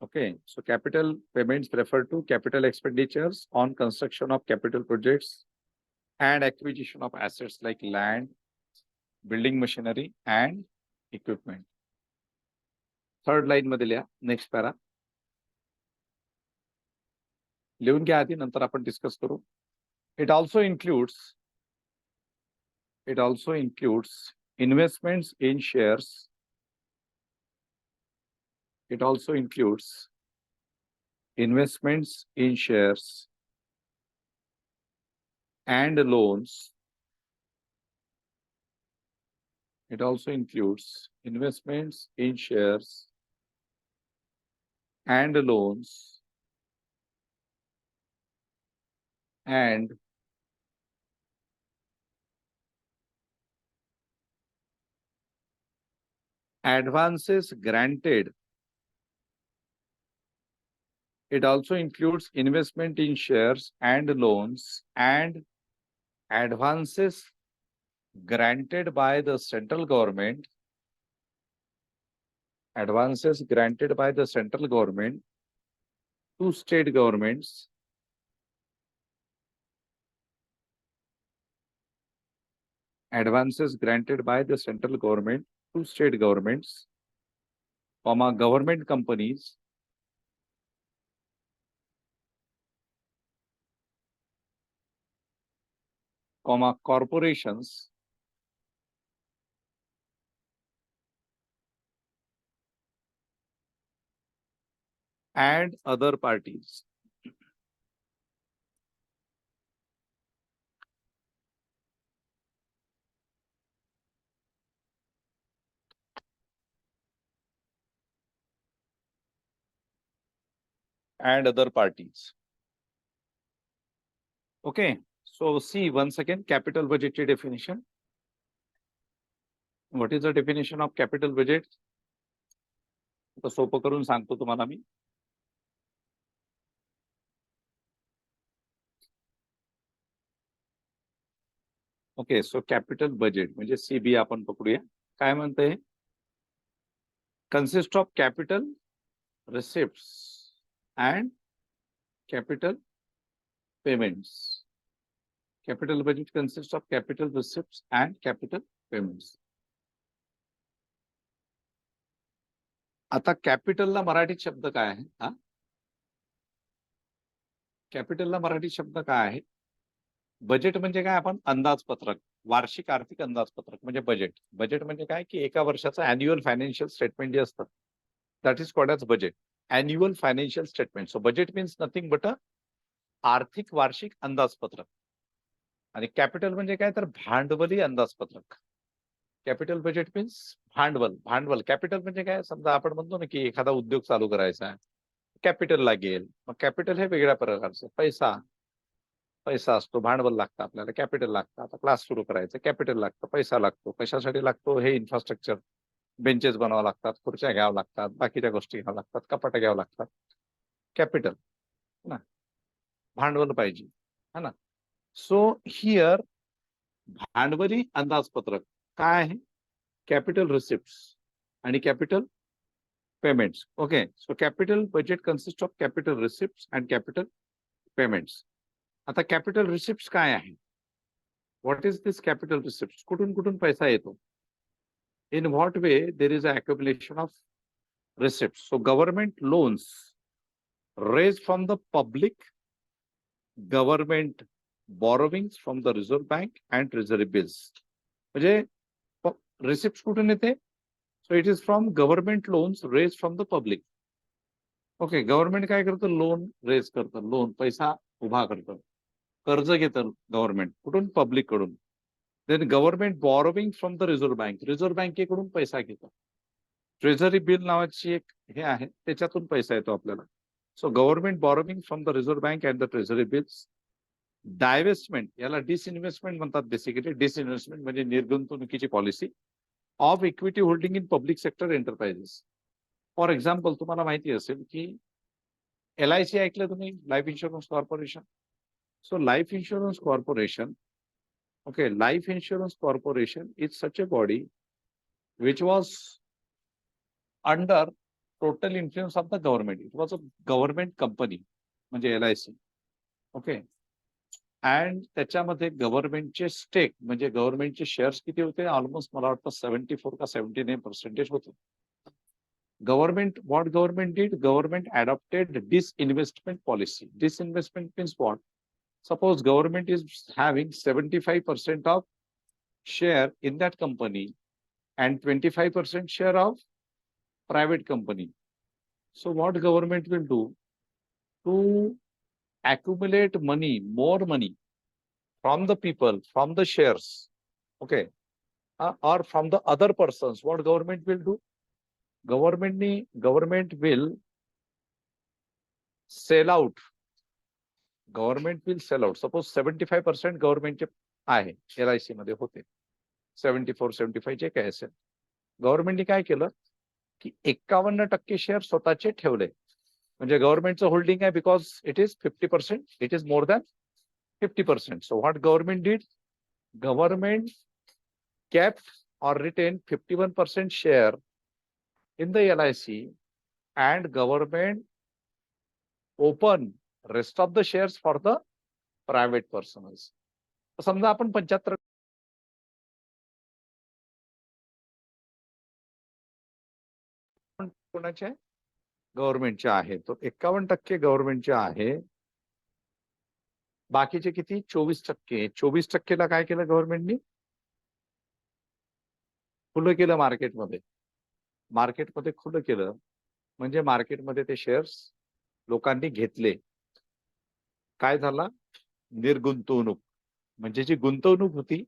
Okay, so capital payments refer to capital expenditures on construction of capital projects and acquisition of assets like land, building machinery and equipment. Third line मध्ये लिहा, next para. लिहून घ्या आधी, नंतर आपण discuss करू. It also includes investments in shares. It also includes investments in shares and loans. It also includes investments in shares and loans and advances granted. It also includes investment in shares and loans and advances granted by the central government. Advances granted by the central government to state governments advances granted by the central government to state governments, government companies, corporations, and other parties. And other parties. Okay, so see once again capital budget definition. What is the definition of capital budget? तो सोपं करून सांगतो तुम्हाला मी. Okay, so capital budget म्हणजे CB आपण पकडूया. काय म्हणते? Consist of capital receipts and capital payments. Capital budget consists of capital receipts and capital payments. आता कॅपिटलला मराठी शब्द काय आहे? हा, कॅपिटलला मराठी शब्द काय आहे? बजेट म्हणजे काय? आपण अंदाजपत्रक, वार्षिक आर्थिक अंदाजपत्रक म्हणजे बजेट. बजेट म्हणजे काय की एका वर्षाचं अॅन्युअल फायनान्शियल स्टेटमेंट जे असतं, that is called as budget. Annual financial statement. So budget means nothing but a आर्थिक वार्षिक अंदाजपत्रक. आणि कॅपिटल म्हणजे काय? तर भांडवली अंदाजपत्रक. कॅपिटल बजेट मीन्स भांडवल. कॅपिटल म्हणजे काय? समजा आपण म्हणतो ना की एखादा उद्योग चालू करायचा आहे, कॅपिटल लागेल. मग कॅपिटल हे वेगळ्या प्रकारचं. पैसा असतो, भांडवल लागतं आपल्याला, कॅपिटल लागतं. आता क्लास सुरू करायचं, कॅपिटल लागतं, पैसा लागतो. कशासाठी लागतो? हे इन्फ्रास्ट्रक्चर, बेंचेस बनावं लागतात, खुर्च्या घ्यावं लागतात, बाकीच्या गोष्टी घ्याव्या लागतात, कपाट्या घ्यावं लागतात. कॅपिटल ना, भांडवल पाहिजे, है ना. सो हिअर भांडवली अंदाजपत्रक काय आहे? कॅपिटल रिसिप्ट्स आणि capital payments. Okay, so capital budget consist of capital receipts and capital payments. आता कॅपिटल रिसिप्ट्स काय आहे? What is this capital receipts? कुठून पैसा येतो? In what way there is accumulation of receipts? So government loans raise from the public, government borrowings from the Reserve Bank and Treasury bills. म्हणजे receipt कुठून येते? So it is from government loans raise from the public. Okay, government काय करतं? Loan raise करतं, loan पैसा उभा करतं, कर्ज घेतं गव्हर्नमेंट. कुठून? पब्लिक कडून. Then government borrowing from the reserve bank, reserve बँकेकडून पैसा घेतं. ट्रेझरी बिल नावाची एक हे आहे, त्याच्यातून पैसा येतो आपल्याला. So government borrowing from the reserve bank and the treasury bills. Divestment, याला डिसइन्व्हेस्टमेंट म्हणतात बेसिकली. डिसइन्व्हेस्टमेंट म्हणजे निर्गुंतवणुकीची policy of equity holding in public sector enterprises. For example तुम्हाला माहिती असेल की LIC ऐकलं तुम्ही, life insurance corporation. So life insurance corporation, okay, life insurance corporation is such a body which was under total influence of the government. It was a government company, म्हणजे LIC. Okay. And त्याच्यामध्ये गव्हर्नमेंटचे stake म्हणजे गव्हर्नमेंटचे shares किती होते? Almost मला वाटतं 74 का 79% होते. Government, what government did? Government adopted disinvestment policy. Disinvestment means what? Suppose government is having 75% of share in that company and 25% share of private company. So what government will do to accumulate money, more money from the people, from the shares, okay, or from the other persons? What government will do? Government will sell out. Government will sell out. Suppose 75% गव्हर्नमेंटचे आहे, LIC मध्ये होते, 74-75 जे काय असेल. गव्हर्नमेंटने काय केलं की 51% share स्वतःचे ठेवले. म्हणजे गव्हर्नमेंटचं होल्डिंग आहे because it is 50%, it is more than 50%. So what government did? Government kept or retained 51% share in the LIC and government open rest of the shares for the private persons. समजा आपण 75 कोणाचे आहे? गव्हर्नमेंटचे आहे. तो 51% गव्हर्नमेंटचे आहे. बाकीचे किती? 24%. 24%ला काय केलं गव्हर्नमेंटनी? खुलं केलं मार्केटमध्ये. मार्केटमध्ये खुलं केलं म्हणजे मार्केटमध्ये ते शेअर्स लोकांनी घेतले. काय झाला? निर्गुंतवणूक. म्हणजे जी गुंतवणूक होती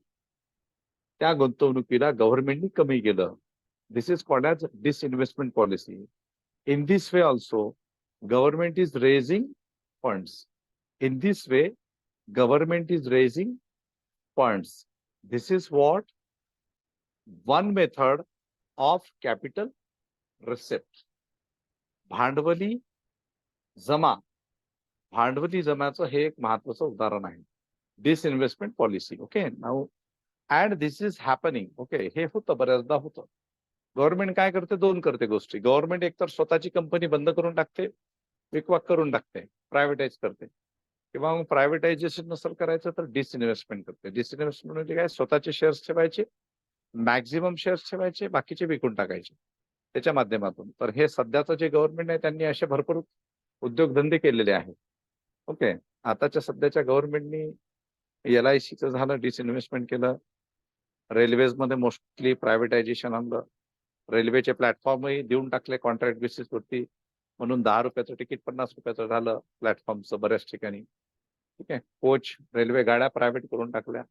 त्या गुंतवणुकीला गव्हर्नमेंटनी कमी केलं. This is called as disinvestment policy. In this way also, government is raising funds. In this way, government is raising funds. This is what one method of capital receipt. भांडवली जमा. भांडवली जमाचं हे एक महत्वाचं उदाहरण आहे. Disinvestment policy. Okay. Now and this is happening. Okay. हे होतं, बऱ्याचदा होतं. गव्हर्नमेंट काय करते? दोन करते गोष्टी. गव्हर्नमेंट एकतर स्वतःची कंपनी बंद करून टाकते, विकवाक करून टाकते, प्रायव्हेटाईज करते, किंवा मग प्रायव्हेटायझेशन नसेल करायचं तर डिसइन्व्हेस्टमेंट करते. डिसइन्व्हेस्टमेंट म्हणजे काय? स्वतःचे शेअर्स ठेवायचे, मॅक्झिमम शेअर्स ठेवायचे, बाकीचे विकून टाकायचे त्याच्या माध्यमातून. तर हे सध्याचं जे गव्हर्नमेंट आहे त्यांनी असे भरपूर उद्योगधंदे केलेले आहेत. ओके. आताच्या सध्याच्या गव्हर्नमेंटनी LICचं झालं, डिसइन्व्हेस्टमेंट केलं. रेल्वेजमध्ये मोस्टली प्रायव्हेटायझेशन आणलं. रेल्वेचे प्लॅटफॉर्मही देऊन टाकले कॉन्ट्रॅक्ट बेसिसवरती. म्हणून 10 रुपयाचं तिकीट 50 रुपयाचं झालं प्लॅटफॉर्मचं बऱ्याच ठिकाणी. ठीक आहे. कोच, रेल्वे गाड्या प्रायव्हेट करून टाकल्या.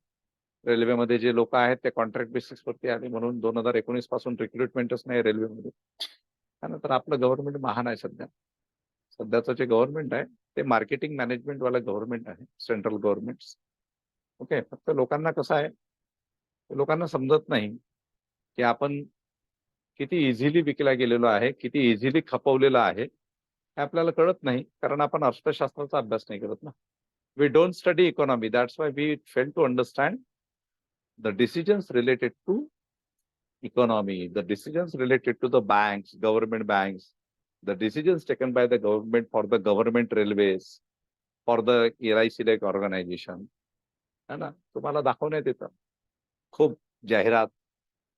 रेल्वेमध्ये जे लोक आहेत ते कॉन्ट्रॅक्ट बेसिसवरती आले. म्हणून 2019 पासून रिक्रुटमेंटच नाही रेल्वेमध्ये. त्यानंतर आपलं गव्हर्नमेंट महान आहे सध्या. सध्याचं जे गव्हर्नमेंट आहे ते मार्केटिंग मॅनेजमेंट वाला गव्हर्नमेंट आहे, सेंट्रल गव्हर्नमेंट. ओके. फक्त लोकांना कसं आहे, लोकांना समजत नाही की आपण किती इझिली विकला गेलेलो आहे, किती इझिली खपवलेलं आहे, हे आपल्याला कळत नाही. कारण आपण अर्थशास्त्राचा अभ्यास नाही करत ना. We don't study economy. That's why we fail to understand the decisions related to economy, the decisions related to the banks, government banks, the decisions taken by the government for the government railways, for the LIC like organization. है ना? तुम्हाला दाखवण्यात येतं खूप जाहिरात,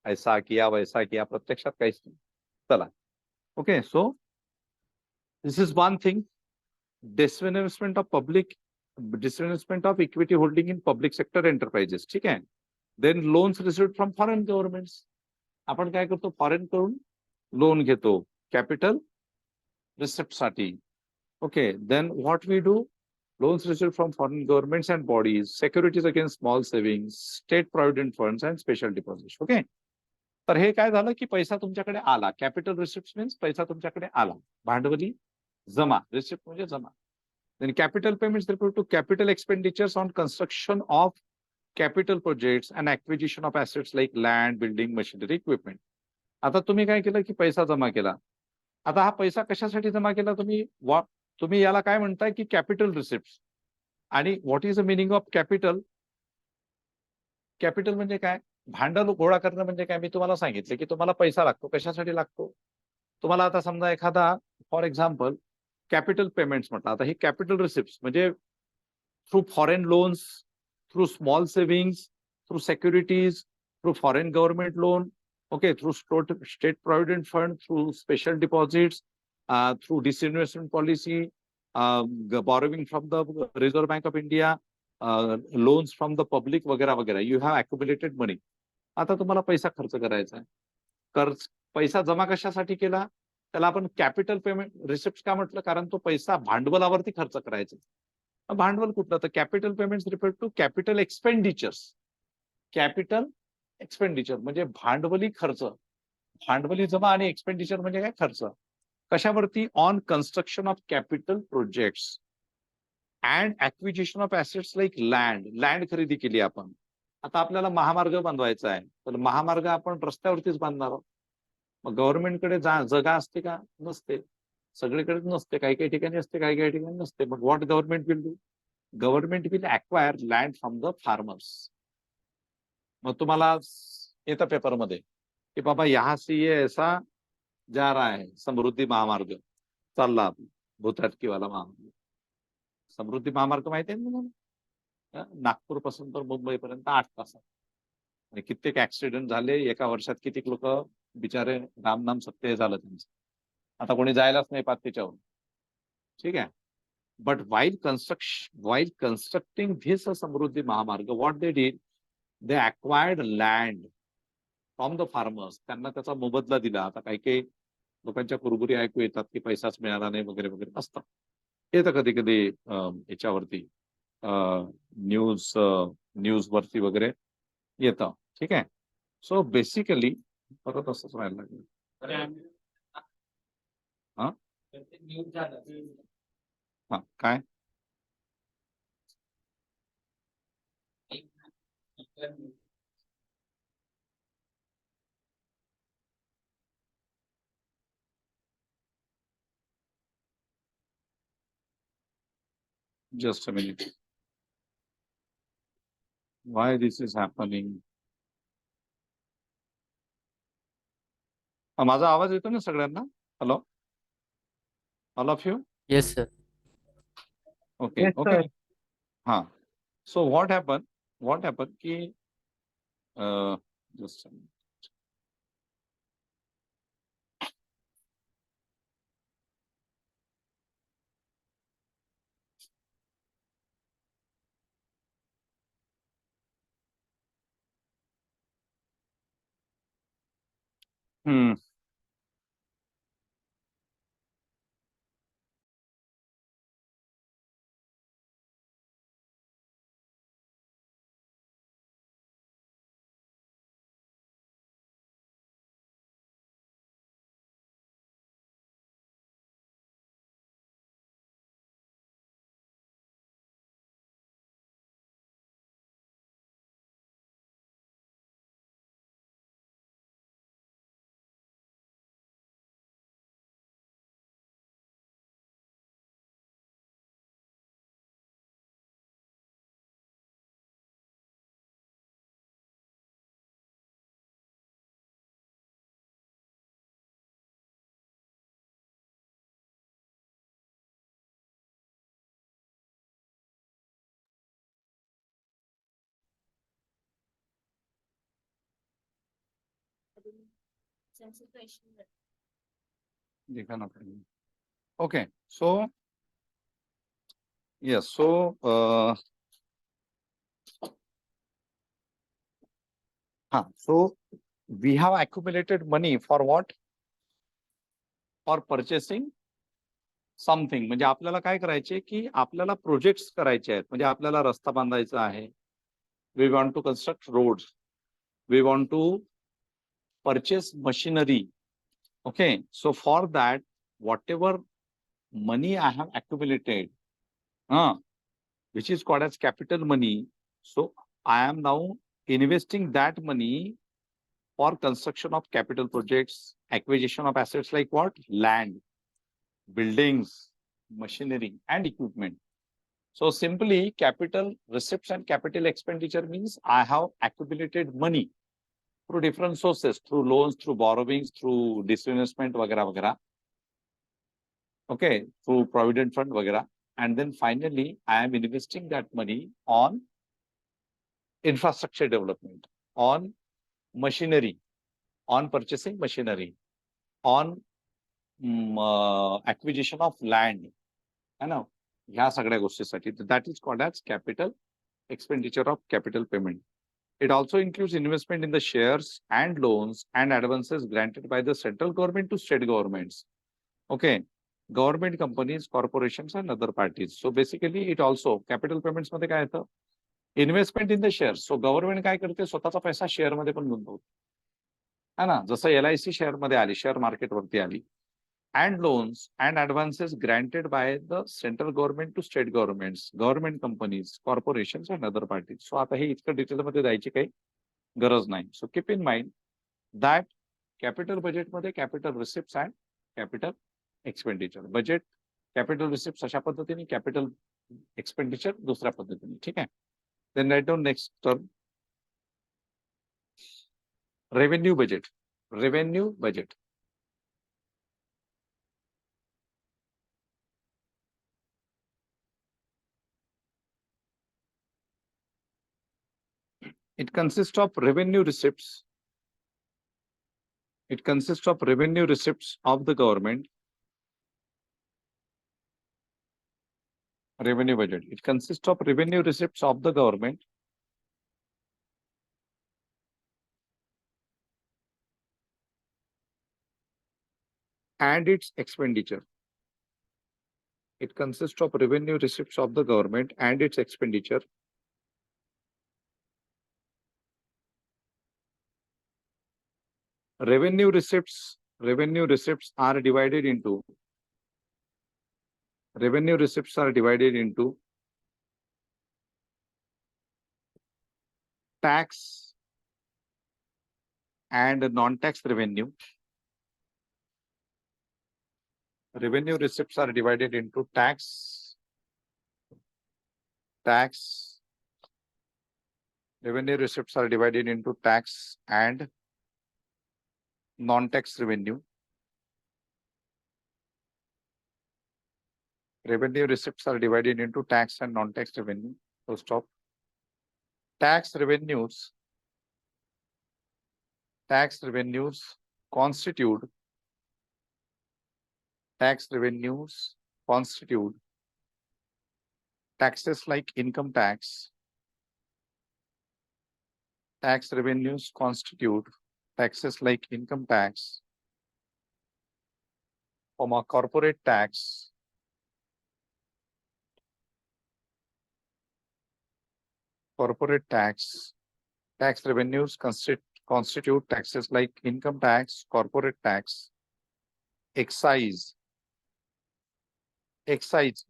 ऐसा किया वैसा किया, प्रत्यक्षात काहीच नाही. चला. Okay. So this is one thing. Disinvestment of public, disinvestment of equity holding in public sector enterprises. ठीक आहे. Then loans received from foreign governments. आपण काय करतो? फॉरेन कडून लोन घेतो कॅपिटल रिसिप्टसाठी. Okay. Then what we do? Loans received from foreign governments and bodies, securities against small savings, state provident funds and special deposit. Okay. तर हे काय झालं की पैसा तुमच्याकडे आला. कॅपिटल रिसिप्ट मीन्स पैसा तुमच्याकडे आला. भांडवली जमा. रिसिप्ट म्हणजे जमा. Then capital payments report to capital expenditures on construction of capital projects and acquisition of assets like land, building, machinery, equipment. आता तुम्ही काय केलं की पैसा जमा केला आता हा पैसा कशासाठी जमा केला तुम्ही? तुम्ही याला काय म्हणताय की कॅपिटल रिसिप्ट. आणि what is the meaning of capital? Capital म्हणजे काय? भांडवल गोळा करणं म्हणजे काय? मी तुम्हाला सांगितलं की तुम्हाला पैसा लागतो. कशासाठी लागतो? तुम्हाला आता समजा एखादा फॉर एक्झाम्पल कॅपिटल पेमेंट्स म्हटलं. आता ही कॅपिटल रिसिप्ट म्हणजे through foreign loans, through small savings, through securities, through foreign government loan, okay, through state provident fund, through special deposits, through disinvestment policy, borrowing from the Reserve Bank of India, loans from the public वगैरे वगैरे. You have accumulated money. आता तुम्हाला पैसा खर्च करायचा आहे. पैसा जमा कशासाठी केला? त्याला आपण कॅपिटल पेमेंट रिसिप्ट का म्हटलं? कारण तो पैसा भांडवलावरती खर्च करायचा. भांडवल कुठलं? तर capital payments refer to capital expenditures. Capital expenditure म्हणजे भांडवली खर्च. भांडवली जमा आणि एक्सपेंडिचर म्हणजे काय? खर्च. कशावरती? On construction of capital projects and acquisition of assets like land. Land खरेदी केली आपण. आता आपल्याला महामार्ग बांधवायचा आहे, तर महामार्ग आपण रस्त्यावरतीच बांधणार आहोत. मग गव्हर्नमेंटकडे जागा असते का? नसते. सगळीकडेच नसते. काही काही ठिकाणी असते, काही काही ठिकाणी नसते. मग what government will do? Government will acquire land from the farmers. मग तुम्हाला येतं पेपरमध्ये की बाबा यहाँ से ये ऐसा जा रहा है समृद्धी महामार्ग चालला, भूताटकी वाला महामार्ग. समृद्धी महामार्ग माहिती आहे ना? नागपूर पासून तर मुंबई पर्यंत 8 तासात. आणि कित्येक ऍक्सिडेंट झाले एका वर्षात. कितीक लोक बिचारे रामनाम सत्य झालं त्यांचं. आता कोणी जायलाच नाही पाहत त्याच्यावर. ठीक आहे. बट while constructing this समृद्धी महामार्ग, what they did, they acquired land from the farmers. त्यांना त्याचा मोबदला दिला. आता काही काही लोकांच्या कुरबुरी ऐकू येतात की पैसाच मिळाला नाही वगैरे वगैरे असतं. येतं कधी कधी याच्यावरती न्यूज वरती वगैरे येतं. ठीक आहे. सो बेसिकली परत असंच व्हायला लागलं. हा काय? Just a minute. Why this is happening? माझा आवाज येतो ना सगळ्यांना? Hello, all of you? Yes, sir. Okay Yes, okay. sir. हा. सो व्हॉट हॅपन की just a minute. दिखाना पड़ेगा. Okay, so yes, so so we have accumulated money for what? For purchasing something. म्हणजे आपल्याला काय करायचे की आपल्याला प्रोजेक्ट्स करायचे आहेत. म्हणजे आपल्याला रस्ता बांधायचा आहे. We want to construct roads. We want to purchase machinery. Okay. So for that whatever money I have accumulated, which is called as capital money. So I am now investing that money for construction of capital projects, acquisition of assets like what? Land, buildings, machinery, and equipment. So simply capital receipts and capital expenditure means I have accumulated money through different sources, through loans, through borrowings, through disinvestment, vagara. Okay, through provident fund, vagara. And then finally, I am investing that money on infrastructure development, on machinery, on purchasing machinery, on acquisition of land. है ना, ह्या सगळ्या गोष्टीसाठी. That is called as capital expenditure of capital payment. It also includes investment in the shares and loans and advances granted by the central government to state governments. Okay, government companies, corporations, and other parties. So basically, it also capital payments मध्ये काय येतं? Investment in the shares. So government काय करते? स्वतःचा पैसा share मध्ये पण गुंतवते. है ना, जसं LIC शेअर मध्ये आली, शेअर मार्केटवरती आली. And loans and advances granted by the central government to state governments, government companies, corporations, and other parties. So आता हे इतकं डिटेल मध्ये जायची काही गरज नाही. So keep in mind that capital budget मध्ये capital receipts and capital expenditure. Budget, capital receipts अशा पद्धतीने, capital expenditure दुसऱ्या पद्धतीने. ठीक आहे. Then write down next term. Revenue budget. Revenue budget. It consists of revenue receipts. It consists of revenue receipts of the government. Revenue budget. It consists of revenue receipts of the government and its expenditure. It consists of revenue receipts of the government and its expenditure. Revenue receipts are divided into tax and non-tax revenue. Revenue receipts are divided into tax. Revenue receipts are divided into tax and non-tax revenue. Revenue receipts are divided into tax and non-tax revenue. So stop. Tax revenues constitute taxes like income tax. Tax revenues constitute taxes like income tax, corporate tax, tax revenues constitute taxes like income tax, corporate tax, excise, EXCISE,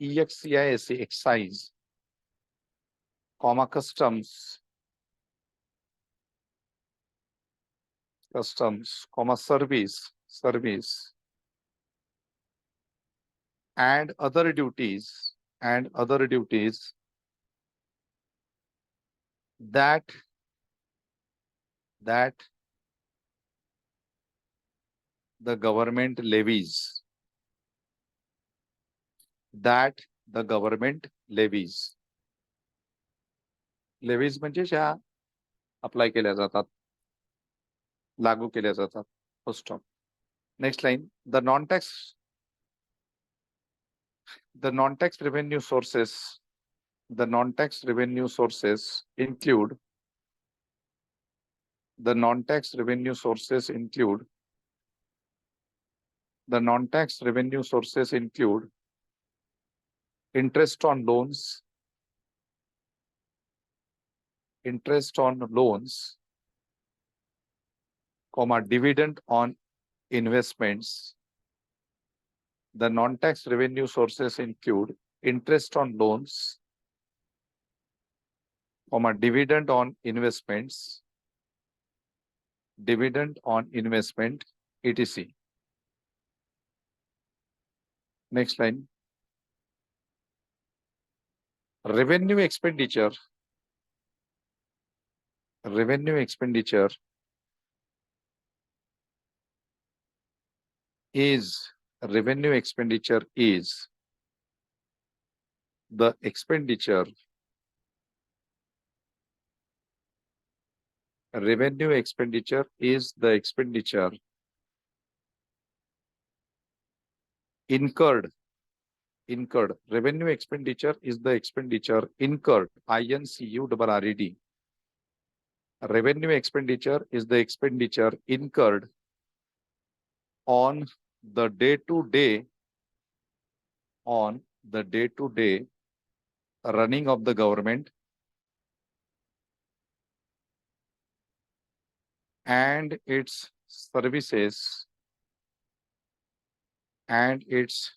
excise, customs, service, and other duties that the government levies. Levies म्हणजे ज्या apply केल्या जातात, लागू केल्या जातात. Full stop. Next line. The non-tax revenue sources include interest on loans, dividend on investments. The non-tax revenue sources include interest on loans, dividend on investments, dividend on investment, etc. Next line. Revenue expenditure. Revenue expenditure is revenue expenditure is the expenditure. Revenue expenditure is the expenditure incurred. Revenue expenditure is the expenditure incurred. INCURRED. Revenue expenditure is the expenditure incurred on the day-to-day running of the government and its services and its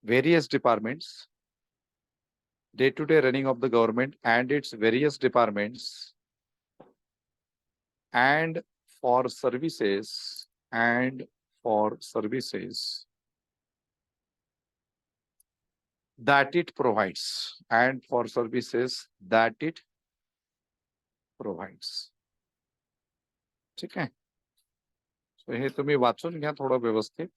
various departments, day-to-day running of the government and its various departments, and for services that it provides, and for services that it provides. ठीक आहे. So हे तुम्ही वाचून घ्या थोडं व्यवस्थित.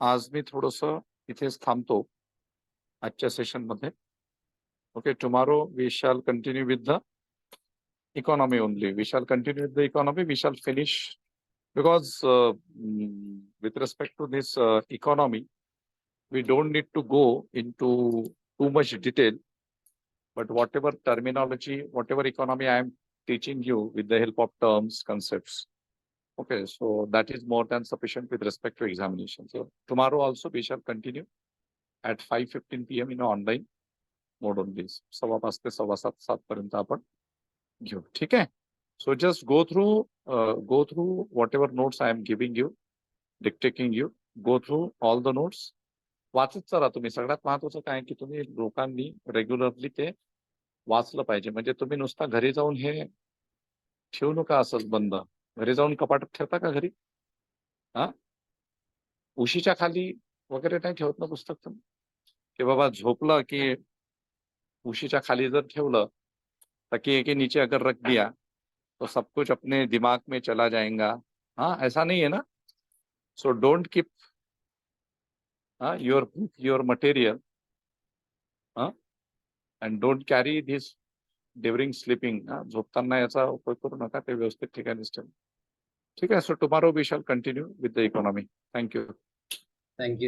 आज मी थोडंसं इथेच थांबतो आजच्या सेशन मध्ये. Okay, tomorrow we shall continue with the economy only. We shall continue with the economy. We shall finish because with respect to this economy, we don't need to go into too much detail, but whatever terminology, whatever economy I am teaching you with the help of terms, concepts. Okay, so that is more than sufficient with respect to examination. So tomorrow also we shall continue at 5:15 PM in online mode on this. 5:15 ते 7:15 पर्यंत आपण घेऊ. ठीक आहे. So just go through whatever notes I am giving you, dictating you. Go through all the notes. वाचत चला तुम्ही. सगळ्यात महत्वाचं काय की तुम्ही लोकांनी रेग्युलरली ते वाचलं पाहिजे. म्हणजे तुम्ही नुसता घरी जाऊन हे ठेवू नका असंच बंद. घरी जाऊन कपाटात ठेवता का घरी? हा, उशीच्या खाली वगैरे नाही ठेवत ना पुस्तक तुम्ही? की बाबा झोपलं की उशीच्या खाली जर ठेवलं तकिए के नीचे अगर रख दिया तो सब कुछ अपने दिमाग में चला जाएगा. हाँ, ऐसा नहीं है ना. So don't keep your material and don't carry this during sleeping. झोपताना याचा उपयोग करू नका. ते व्यवस्थित ठिकाणीच ठेवा. ठीक आहे. So tomorrow we shall continue with the economy. Thank you. Thank you.